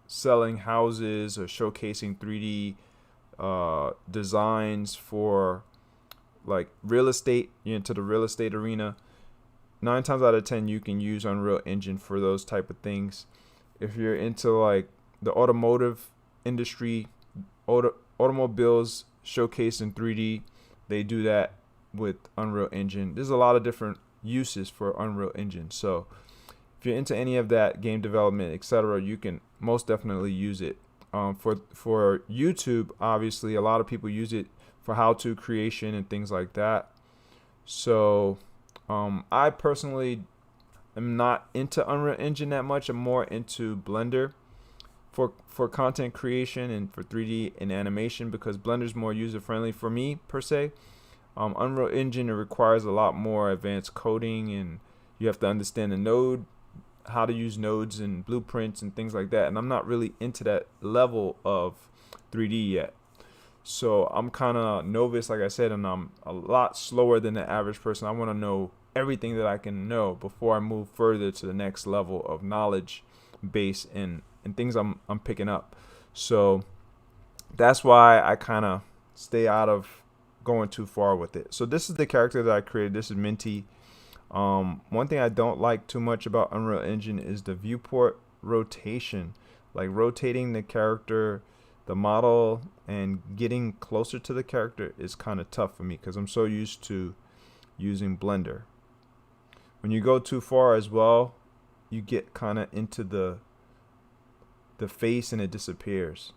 selling houses or showcasing 3D designs for like real estate. You're into the real estate arena. 9 times out of 10 you can use Unreal Engine for those type of things. If you're into like the automotive industry, automobiles showcased in 3D, they do that with Unreal Engine. There's a lot of different uses for Unreal Engine. So if you're into any of that, game development, etc., you can most definitely use it. For YouTube, obviously a lot of people use it for how-to creation and things like that. So I personally am not into Unreal Engine that much. I'm more into Blender for content creation and for 3D and animation, because Blender's more user-friendly for me per se. Unreal Engine, it requires a lot more advanced coding, and you have to understand the node, how to use nodes and blueprints and things like that. And I'm not really into that level of 3D yet. So I'm kind of novice, like I said, and I'm a lot slower than the average person. I want to know everything that I can know before I move further to the next level of knowledge base and things I'm picking up. So that's why I kind of stay out of going too far with it. So this is the character that I created. This is Minty. One thing I don't like too much about Unreal Engine is the viewport rotation, like rotating the character, the model, and getting closer to the character is kind of tough for me because I'm so used to using Blender. When you go too far as well, you get kind of into the face and it disappears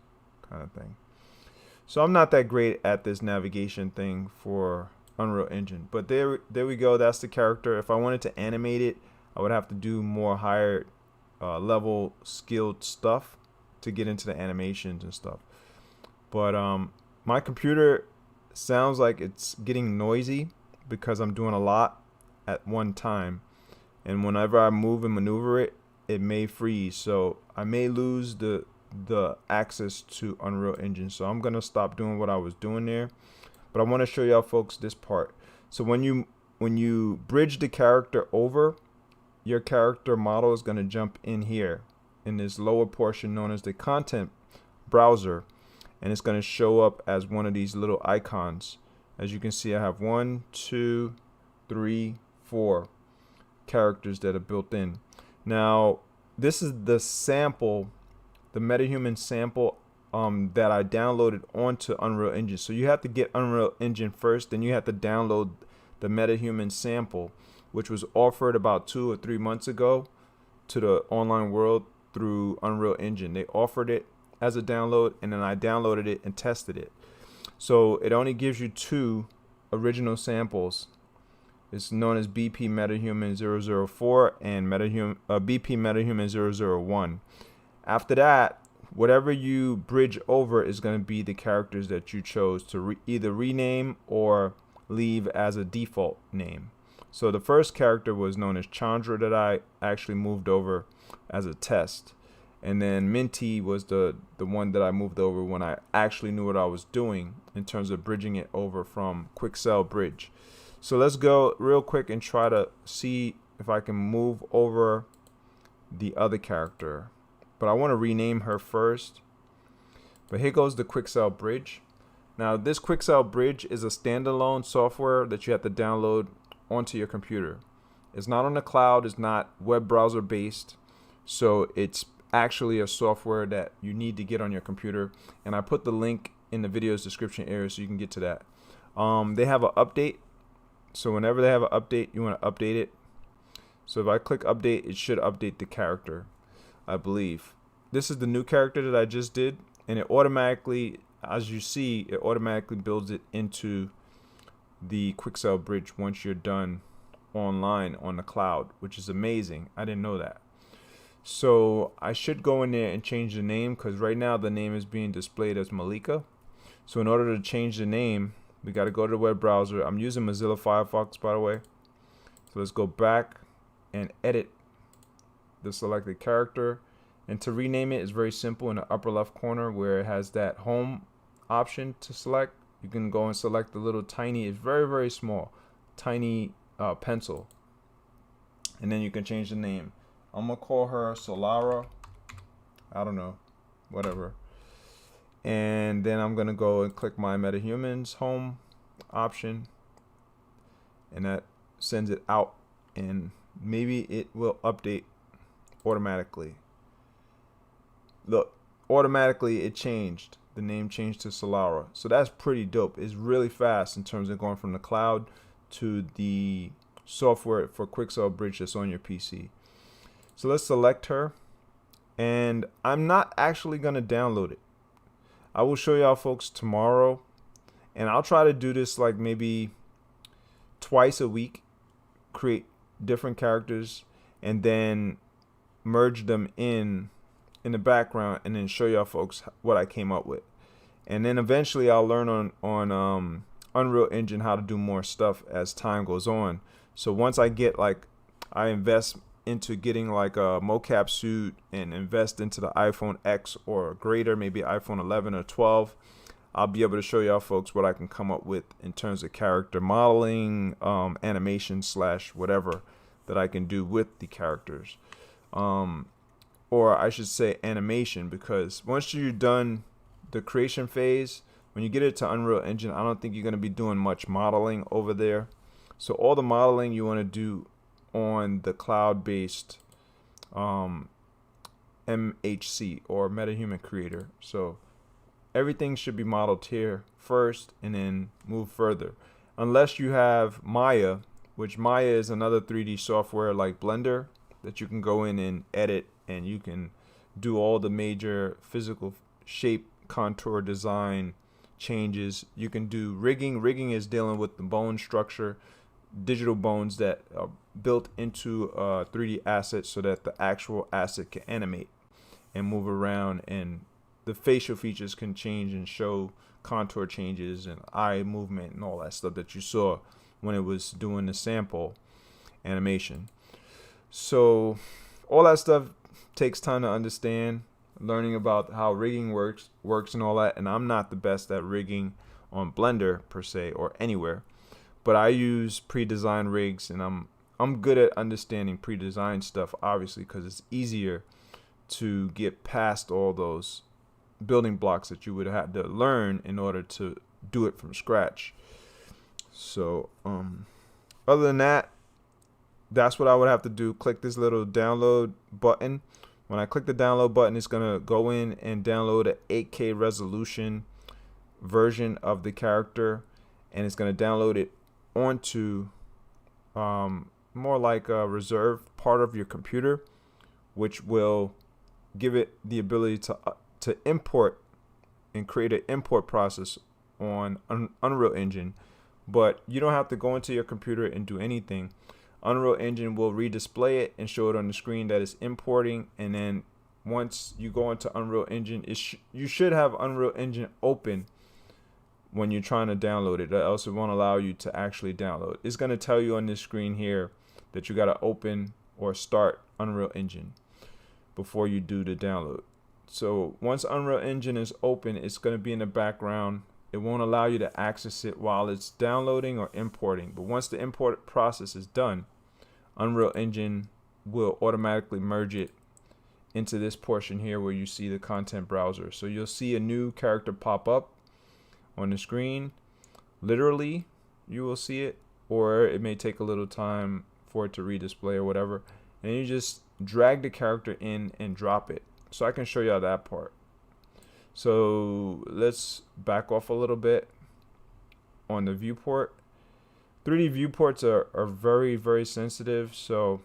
kind of thing. So I'm not that great at this navigation thing for Unreal Engine, but there we go. That's the character. If I wanted to animate it, I would have to do more higher level skilled stuff to get into the animations and stuff. But my computer sounds like it's getting noisy because I'm doing a lot at one time, and whenever I move and maneuver it, it may freeze. So I may lose the access to Unreal Engine. So I'm gonna stop doing what I was doing there. But I want to show y'all folks this part. So when you bridge the character over, your character model is going to jump in here in this lower portion known as the content browser, and it's going to show up as one of these little icons. As you can see, I have 1, 2, 3, 4 characters that are built in. Now this is the sample, the MetaHuman Sample that I downloaded onto Unreal Engine. So you have to get Unreal Engine first, then you have to download the MetaHuman Sample, which was offered about 2 or 3 months ago to the online world through Unreal Engine. They offered it as a download, and then I downloaded it and tested it. So it only gives you 2 original samples. It's known as BP MetaHuman 004 and BP MetaHuman 001. After that, whatever you bridge over is going to be the characters that you chose to either rename or leave as a default name. So the first character was known as Chandra that I actually moved over as a test. And then Minty was the one that I moved over when I actually knew what I was doing in terms of bridging it over from Quixel Bridge. So let's go real quick and try to see if I can move over the other character. But I want to rename her first. But here goes the Quixel Bridge. Now this Quixel Bridge is a standalone software that you have to download onto your computer. It's not on the cloud, it's not web browser based, so it's actually a software that you need to get on your computer, and I put the link in the video's description area so you can get to that. They have an update, so whenever they have an update, you want to update it. So if I click update, it should update the character, I believe. This is the new character that I just did, and it automatically, as you see, it automatically builds it into the Quixel Bridge once you're done online on the cloud, which is amazing. I didn't know that. So I should go in there and change the name, because right now the name is being displayed as Malika. So in order to change the name, we got to go to the web browser. I'm using Mozilla Firefox, by the way. So let's go back and edit the selected character. And to rename it is very simple. In the upper left corner where it has that home option to select, you can go and select the little tiny, it's very, very small, tiny pencil. And then you can change the name. I'm going to call her Solara. I don't know, whatever. And then I'm going to go and click my MetaHuman's home option. And that sends it out. And maybe it will update automatically. Look, automatically it changed. The name changed to Solara. So that's pretty dope. It's really fast in terms of going from the cloud to the software for Quixel Bridge that's on your PC. So let's select her. And I'm not actually going to download it. I will show y'all folks tomorrow. And I'll try to do this like maybe twice a week. Create different characters and then merge them in the background and then show y'all folks what I came up with. And then eventually I'll learn on Unreal Engine how to do more stuff as time goes on. So once I get I invest into getting like a mocap suit and invest into the iPhone X or greater, maybe iPhone 11 or 12, I'll be able to show y'all folks what I can come up with in terms of character modeling, animation / whatever that I can do with the characters. Or I should say animation, because once you're done the creation phase, when you get it to Unreal Engine, I don't think you're going to be doing much modeling over there. So all the modeling you want to do on the cloud-based MHC or MetaHuman Creator. So everything should be modeled here first and then move further. Unless you have Maya, which Maya is another 3D software like Blender that you can go in and edit, and you can do all the major physical shape, contour, design changes. You can do rigging. Rigging is dealing with the bone structure, digital bones that are built into a 3D asset so that the actual asset can animate and move around, and the facial features can change and show contour changes and eye movement and all that stuff that you saw when it was doing the sample animation. So all that stuff takes time to understand, learning about how rigging works and all that. And I'm not the best at rigging on Blender per se or anywhere, but I use pre-designed rigs, and I'm good at understanding pre-designed stuff, obviously, because it's easier to get past all those building blocks that you would have to learn in order to do it from scratch. So other than that, that's what I would have to do. Click this little download button. When I click the download button, it's gonna go in and download an 8K resolution version of the character, and it's gonna download it onto more like a reserved part of your computer, which will give it the ability to import and create an import process on Unreal Engine. But you don't have to go into your computer and do anything. Unreal Engine will redisplay it and show it on the screen that it's importing, and then once you go into Unreal Engine, you should have Unreal Engine open when you're trying to download it, or else it won't allow you to actually download. It's going to tell you on this screen here that you got to open or start Unreal Engine before you do the download. So once Unreal Engine is open, it's going to be in the background. It won't allow you to access it while it's downloading or importing. But once the import process is done, Unreal Engine will automatically merge it into this portion here where you see the content browser. So you'll see a new character pop up on the screen. Literally, you will see it, or it may take a little time for it to redisplay or whatever. And you just drag the character in and drop it. So I can show you that part. So let's back off a little bit on the viewport. 3D viewports are very, very sensitive, so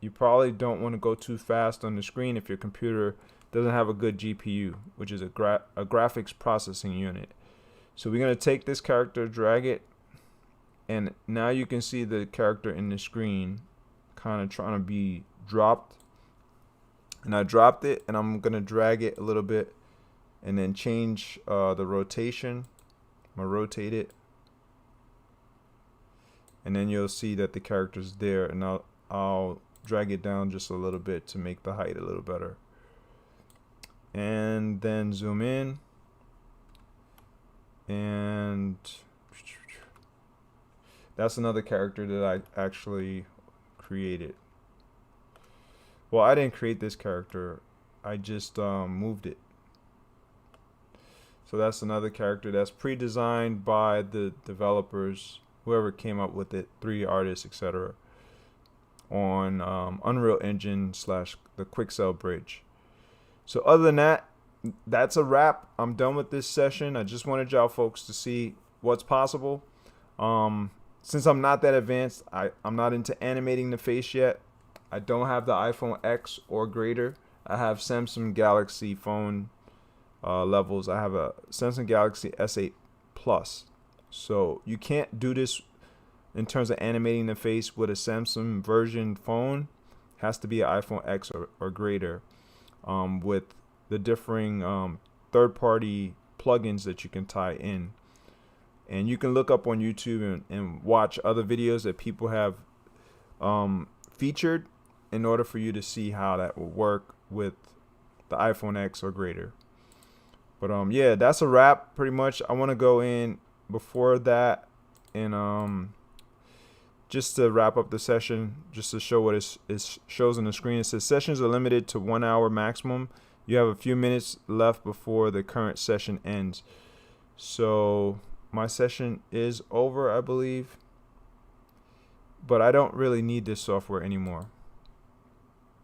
you probably don't want to go too fast on the screen if your computer doesn't have a good GPU, which is a graphics processing unit. So we're going to take this character, drag it, and now you can see the character in the screen kind of trying to be dropped. And I dropped it, and I'm going to drag it a little bit and then change the rotation. I'm going to rotate it. And then you'll see that the character's there, and I'll drag it down just a little bit to make the height a little better. And then zoom in. And that's another character that I actually created. Well, I didn't create this character. I just moved it. So that's another character that's pre-designed by the developers, whoever came up with it, 3D artists, etc., on Unreal Engine / the Quixel Bridge. So other than that, that's a wrap. I'm done with this session. I just wanted y'all folks to see what's possible. Since I'm not that advanced, I'm not into animating the face yet. I don't have the iPhone X or greater. I have Samsung Galaxy phone levels. I have a Samsung Galaxy S8 Plus. So you can't do this in terms of animating the face with a Samsung version phone. It has to be an iPhone X or greater, with the differing third-party plugins that you can tie in. And you can look up on YouTube and watch other videos that people have featured in order for you to see how that will work with the iPhone X or greater. But yeah, that's a wrap pretty much. I want to go in before that and just to wrap up the session, just to show what it shows on the screen. It says sessions are limited to 1 hour maximum. You have a few minutes left before the current session ends. So my session is over, I believe, but I don't really need this software anymore,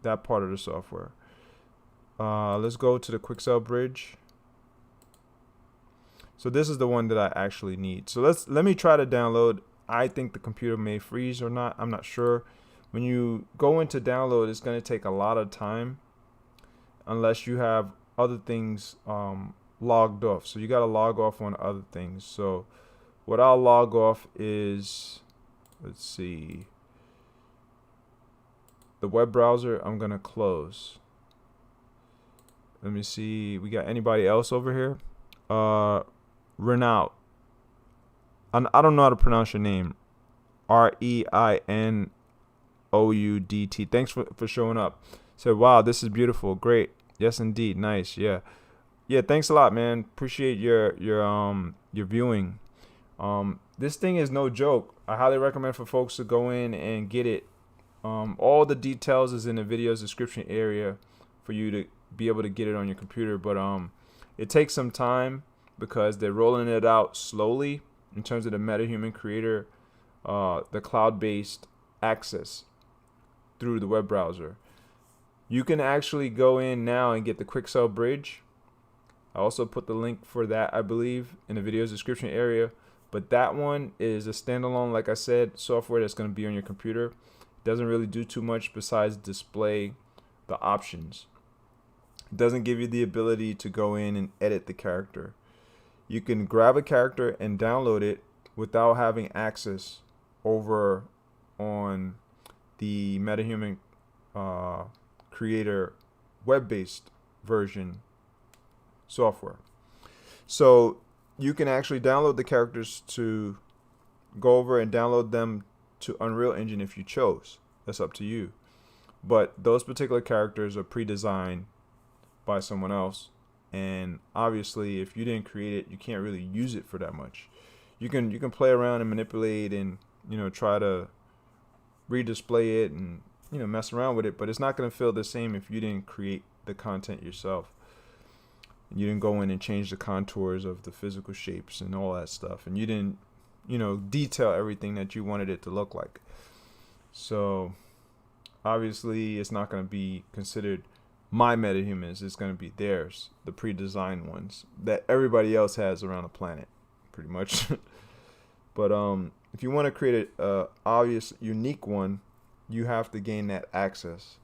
that part of the software. Let's go to the Quixel Bridge. So this is the one that I actually need. So let me try to download. I think the computer may freeze or not. I'm not sure. When you go into download, it's going to take a lot of time unless you have other things logged off. So you got to log off on other things. So what I'll log off is, let's see, the web browser. I'm going to close. Let me see. We got anybody else over here? Renaud. I don't know how to pronounce your name. Reinoudt. Thanks for showing up. Said, wow, this is beautiful. Great. Yes, indeed. Nice. Yeah. Yeah. Thanks a lot, man. Appreciate your viewing. This thing is no joke. I highly recommend for folks to go in and get it. All the details is in the video's description area for you to be able to get it on your computer. But it takes some time because they're rolling it out slowly in terms of the MetaHuman Creator, the cloud-based access through the web browser. You can actually go in now and get the Quixel Bridge. I also put the link for that, I believe, in the video's description area. But that one is a standalone, like I said, software that's going to be on your computer. It doesn't really do too much besides display the options. It doesn't give you the ability to go in and edit the character. You can grab a character and download it without having access over on the MetaHuman Creator web-based version software. So you can actually download the characters to go over and download them to Unreal Engine if you chose. That's up to you. But those particular characters are pre-designed by someone else. And obviously, if you didn't create it, you can't really use it for that much. You can play around and manipulate and try to redisplay it and mess around with it, but it's not going to feel the same if you didn't create the content yourself. You didn't go in and change the contours of the physical shapes and all that stuff, and you didn't detail everything that you wanted it to look like. So obviously it's not going to be considered my metahumans. It's going to be theirs, the pre-designed ones that everybody else has around the planet, pretty much. But if you want to create a obvious unique one, you have to gain that access.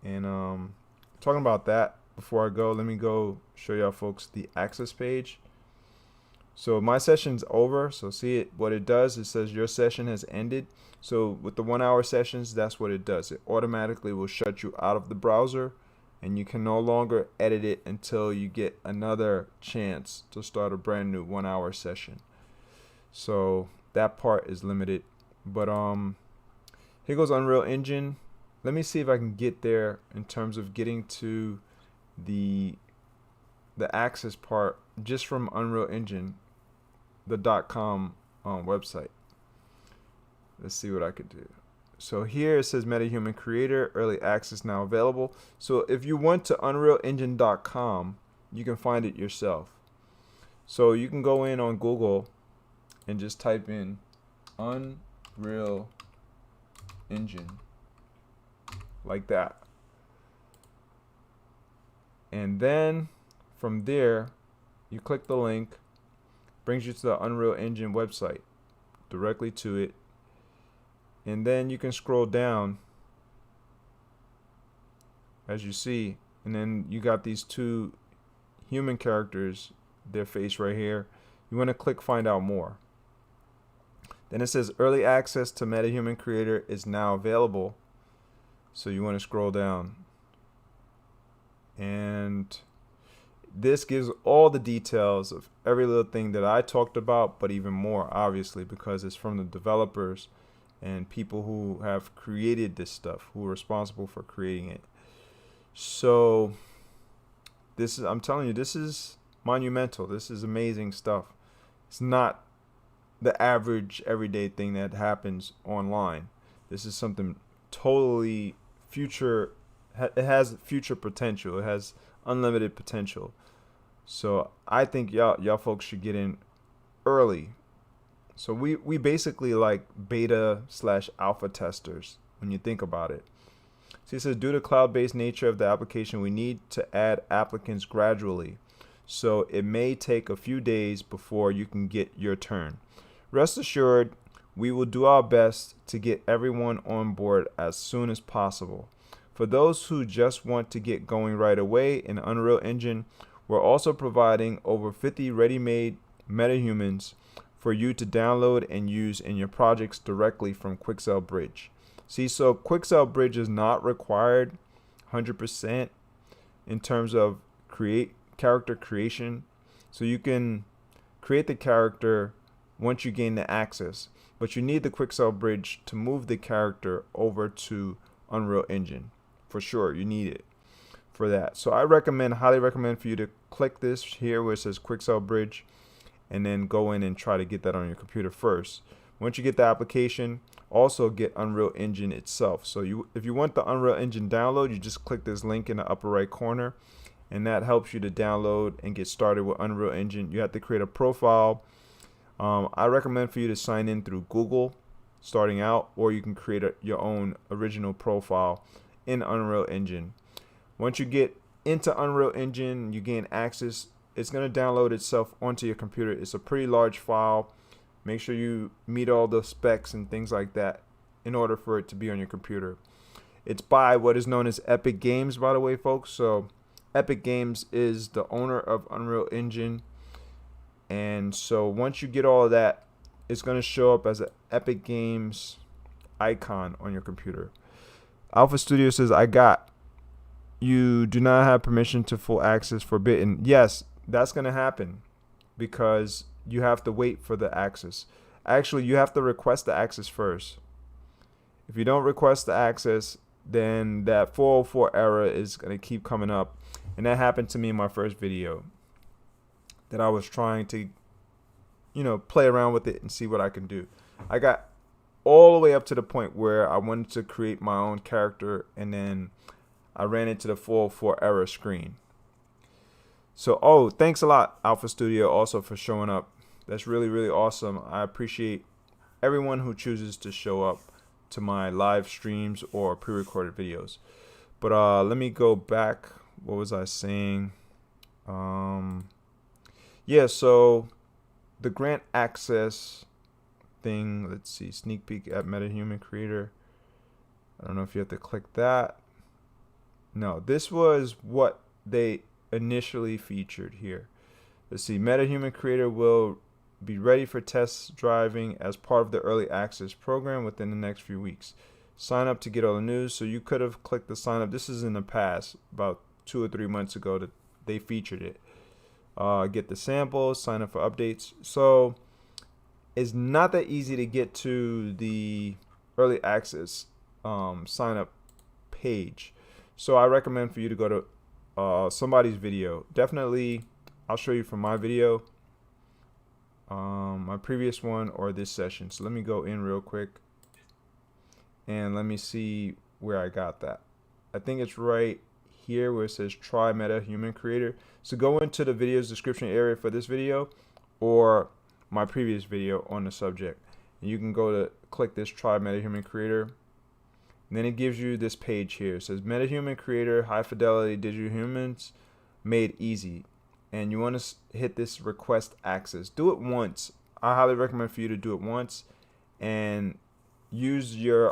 And talking about that, before I go, let me go show y'all folks the access page. So my session's over. So see it, what it does, it says your session has ended. So with the 1 hour sessions, that's what it does. It automatically will shut you out of the browser, and you can no longer edit it until you get another chance to start a brand new 1 hour session. So that part is limited. But here goes Unreal Engine. Let me see if I can get there in terms of getting to the access part just from Unreal Engine, the .com website. Let's see what I could do. So here it says MetaHuman Creator, early access now available. So if you went to unrealengine.com, you can find it yourself. So you can go in on Google and just type in Unreal Engine like that. And then from there, you click the link, brings you to the Unreal Engine website, directly to it. And then you can scroll down, as you see, and then you got these two human characters, their face right here. You want to click Find Out More. Then it says Early Access to MetaHuman Creator is now available. So you want to scroll down. And this gives all the details of every little thing that I talked about, but even more, obviously, because it's from the developers and people who have created this stuff, who are responsible for creating it. So this is, I'm telling you, this is monumental. This is amazing stuff. It's not the average everyday thing that happens online. This is something totally future. It has future potential. It has unlimited potential. So I think y'all folks should get in early. So we basically like beta/alpha testers when you think about it. So it says, due to cloud-based nature of the application, we need to add applicants gradually. So it may take a few days before you can get your turn. Rest assured, we will do our best to get everyone on board as soon as possible. For those who just want to get going right away in Unreal Engine, we're also providing over 50 ready-made metahumans for you to download and use in your projects directly from Quixel Bridge. See, so Quixel Bridge is not required 100% in terms of character creation. So you can create the character once you gain the access, but you need the Quixel Bridge to move the character over to Unreal Engine. For sure, you need it for that. So I highly recommend for you to click this here where it says Quixel Bridge, and then go in and try to get that on your computer first. Once you get the application, also get Unreal Engine itself. So if you want the Unreal Engine download, you just click this link in the upper right corner, and that helps you to download and get started with Unreal Engine. You have to create a profile. I recommend for you to sign in through Google starting out, or you can create your own original profile in Unreal Engine. Once you get into Unreal Engine, you gain access. It's going to download itself onto your computer. It's a pretty large file. Make sure you meet all the specs and things like that in order for it to be on your computer. It's by what is known as Epic Games, by the way, folks. So Epic Games is the owner of Unreal Engine. And so once you get all of that, it's going to show up as an Epic Games icon on your computer. Alpha Studio says, you do not have permission to full access forbidden. Yes, that's going to happen because you have to wait for the access. Actually, you have to request the access first. If you don't request the access, then that 404 error is going to keep coming up. And that happened to me in my first video that I was trying to, play around with it and see what I can do. I got all the way up to the point where I wanted to create my own character, and then I ran into the 404 error screen. So, oh, thanks a lot, Alpha Studio, also for showing up. That's really, really awesome. I appreciate everyone who chooses to show up to my live streams or pre-recorded videos. But let me go back. What was I saying? Yeah, so the grant access thing, let's see, sneak peek at MetaHuman Creator. I don't know if you have to click that. No, this was what they initially featured here. Let's see, MetaHuman Creator will be ready for test driving as part of the early access program within the next few weeks. Sign up to get all the news. So you could have clicked the sign up. This is in the past, about 2 or 3 months ago, that they featured it. Get the samples, sign up for updates. So it's not that easy to get to the early access sign up page. So I recommend for you to go to somebody's video. Definitely, I'll show you from my video, my previous one, or this session. So let me go in real quick and let me see where I got that. I think it's right here where it says try MetaHuman Creator. So go into the video's description area for this video or my previous video on the subject, and you can go to click this try MetaHuman Creator. And then it gives you this page here. It says MetaHuman Creator, high fidelity digital humans made easy. And you want to hit this request access. Do it once. I highly recommend for you to do it once and use your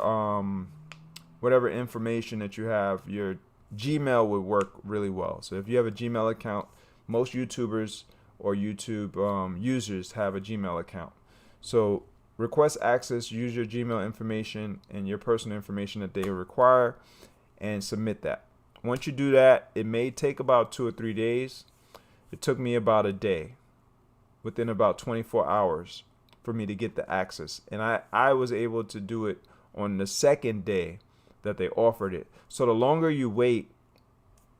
whatever information that you have. Your Gmail would work really well. So if you have a Gmail account, most YouTubers or YouTube users have a Gmail account. So request access, use your Gmail information and your personal information that they require, and submit that. Once you do that, it may take about 2 or 3 days. It took me about a day, within about 24 hours, for me to get the access. And I was able to do it on the second day that they offered it. So the longer you wait,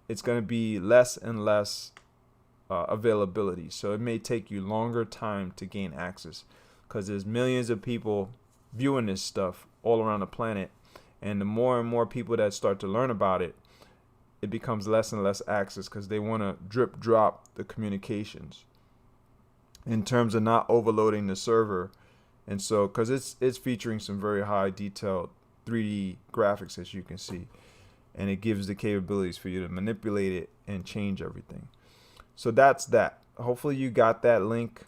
it's going to be less and less availability. So it may take you longer time to gain access, because there's millions of people viewing this stuff all around the planet. And the more and more people that start to learn about it, it becomes less and less access, because they want to drip drop the communications in terms of not overloading the server. And so, because it's featuring some very high detailed 3D graphics, as you can see, and it gives the capabilities for you to manipulate it and change everything. So that's that. Hopefully you got that link.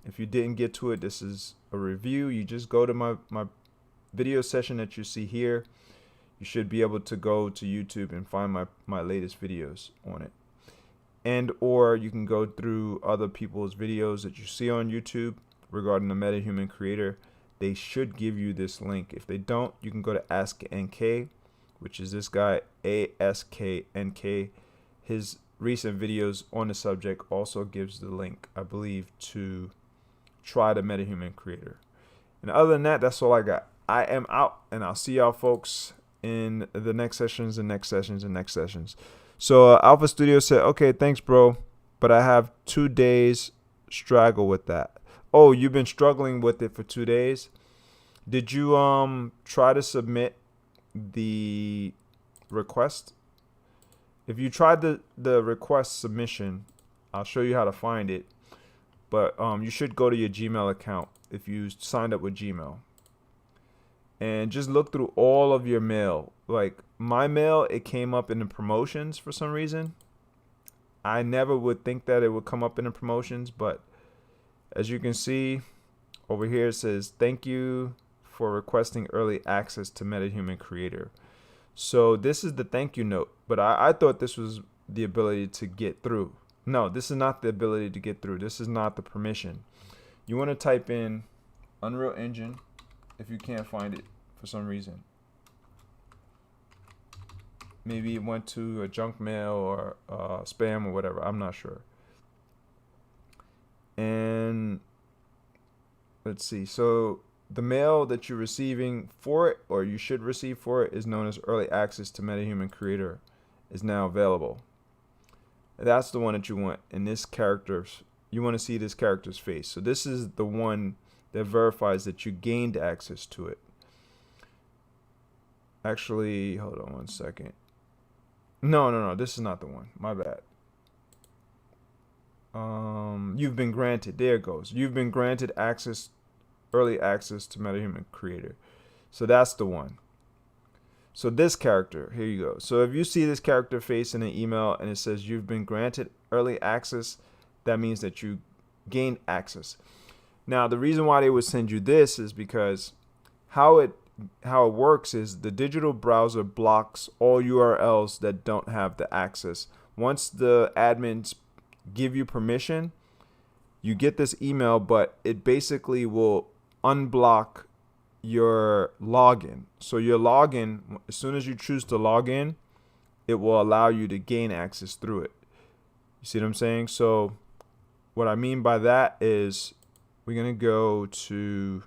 If you didn't get to it, this is a review. You just go to my video session that you see here. You should be able to go to YouTube and find my latest videos on it. And or you can go through other people's videos that you see on YouTube regarding the MetaHuman Creator. They should give you this link. If they don't, you can go to Ask NK, which is this guy, ASKNK. His recent videos on the subject also gives the link, I believe, to try the MetaHuman Creator. And other than that, that's all I got. I am out, and I'll see y'all folks in the next sessions and next sessions and next sessions. So Alpha Studio said, okay, thanks, bro, but I have 2 days struggle with that. Oh, you've been struggling with it for 2 days? Did you try to submit the request? If you tried the request submission, I'll show you how to find it. But you should go to your Gmail account if you signed up with Gmail. And just look through all of your mail. Like my mail, it came up in the promotions for some reason. I never would think that it would come up in the promotions, but as you can see over here, it says, thank you for requesting early access to MetaHuman Creator. So this is the thank you note, but I thought this was the ability to get through. No, this is not the ability to get through. This is not the permission. You want to type in Unreal Engine if you can't find it for some reason. Maybe it went to a junk mail or spam or whatever. I'm not sure. And let's see. So the mail that you're receiving for it, or you should receive for it, is known as early access to MetaHuman Creator, is now available. That's the one that you want. And this character, you want to see this character's face. So this is the one that verifies that you gained access to it. Actually, hold on one second. No, this is not the one. My bad. You've been granted. There it goes. You've been granted access, early access to MetaHuman Creator. So that's the one. So this character, here you go. So if you see this character face in an email and it says you've been granted early access, that means that you gained access. Now, the reason why they would send you this is because how it works is the digital browser blocks all URLs that don't have the access. Once the admins give you permission, you get this email, but it basically will unblock your login. So your login, as soon as you choose to log in, it will allow you to gain access through it. You see what I'm saying? So what I mean by that is we're going to go to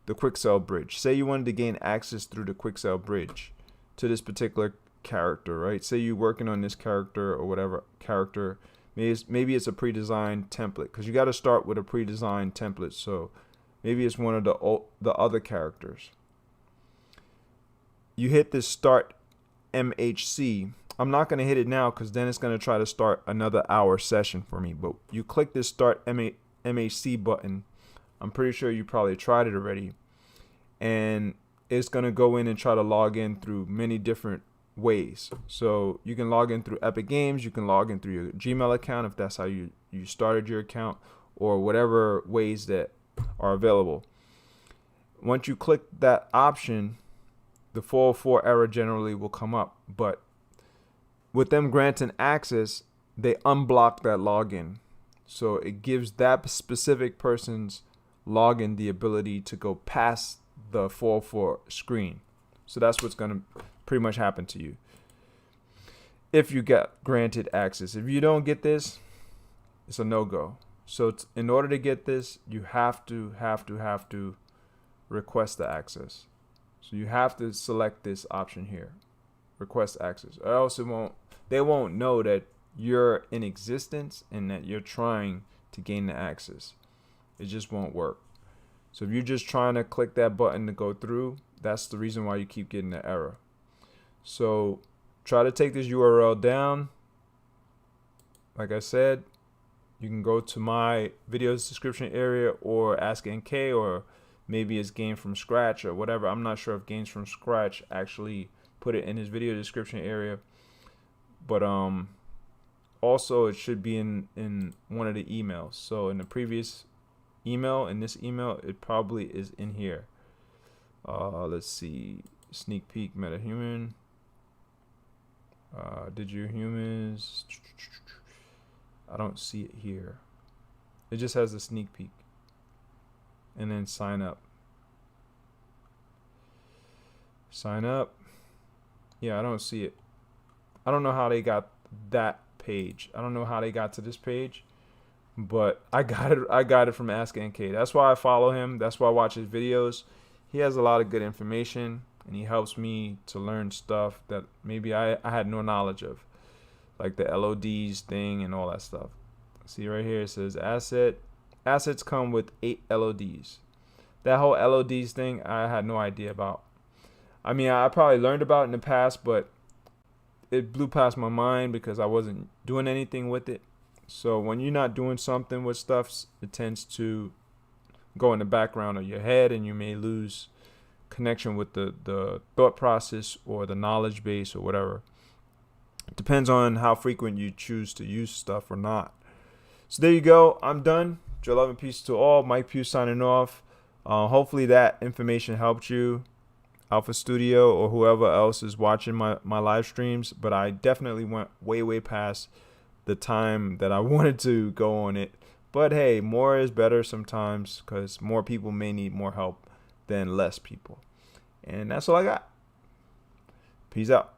the Quixel Bridge. Say you wanted to gain access through the Quixel Bridge to this particular character, right? Say you're working on this character or whatever character. Maybe it's a pre-designed template, because you got to start with a pre-designed template. So maybe it's one of the other characters. You hit this start MHC. I'm not going to hit it now because then it's going to try to start another hour session for me. But you click this start MHC button. I'm pretty sure you probably tried it already. And it's going to go in and try to log in through many different ways. So you can log in through Epic Games. You can log in through your Gmail account if that's how you started your account, or whatever ways that are available. Once you click that option, the 404 error generally will come up. But with them granting access, they unblock that login. So it gives that specific person's login the ability to go past the 404 screen. So that's what's going to pretty much happen to you if you get granted access. If you don't get this, it's a no-go. So in order to get this, you have to request the access. So you have to select this option here, request access, or else they won't know that you're in existence and that you're trying to gain the access. It just won't work. So if you're just trying to click that button to go through, that's the reason why you keep getting the error. So try to take this URL down. Like I said, you can go to my video's description area or Ask NK, or maybe it's Games from Scratch or whatever. I'm not sure if Games from Scratch actually put it in his video description area. But also it should be in one of the emails. So in the previous email, in this email, it probably is in here. Let's see, sneak peek MetaHuman. Did your humans? I don't see it here. It just has a sneak peek. And then sign up. Sign up. Yeah, I don't see it. I don't know how they got that page. I don't know how they got to this page, but I got it from Ask NK. That's why I follow him. That's why I watch his videos. He has a lot of good information, and he helps me to learn stuff that maybe I had no knowledge of, like the LODs thing and all that stuff. See right here, it says assets come with 8 LODs. That whole LODs thing, I had no idea about. I mean, I probably learned about it in the past, but it blew past my mind because I wasn't doing anything with it. So when you're not doing something with stuff, it tends to go in the background of your head, and you may lose connection with the thought process or the knowledge base or whatever. It depends on how frequent you choose to use stuff or not. So there you go. I'm done. Joy, love, and peace to all. Mike Pugh signing off. Hopefully that information helped you, Alpha Studio, or whoever else is watching my live streams. But I definitely went way past the time that I wanted to go on it. But hey, more is better sometimes, because more people may need more help than less people. And that's all I got. Peace out.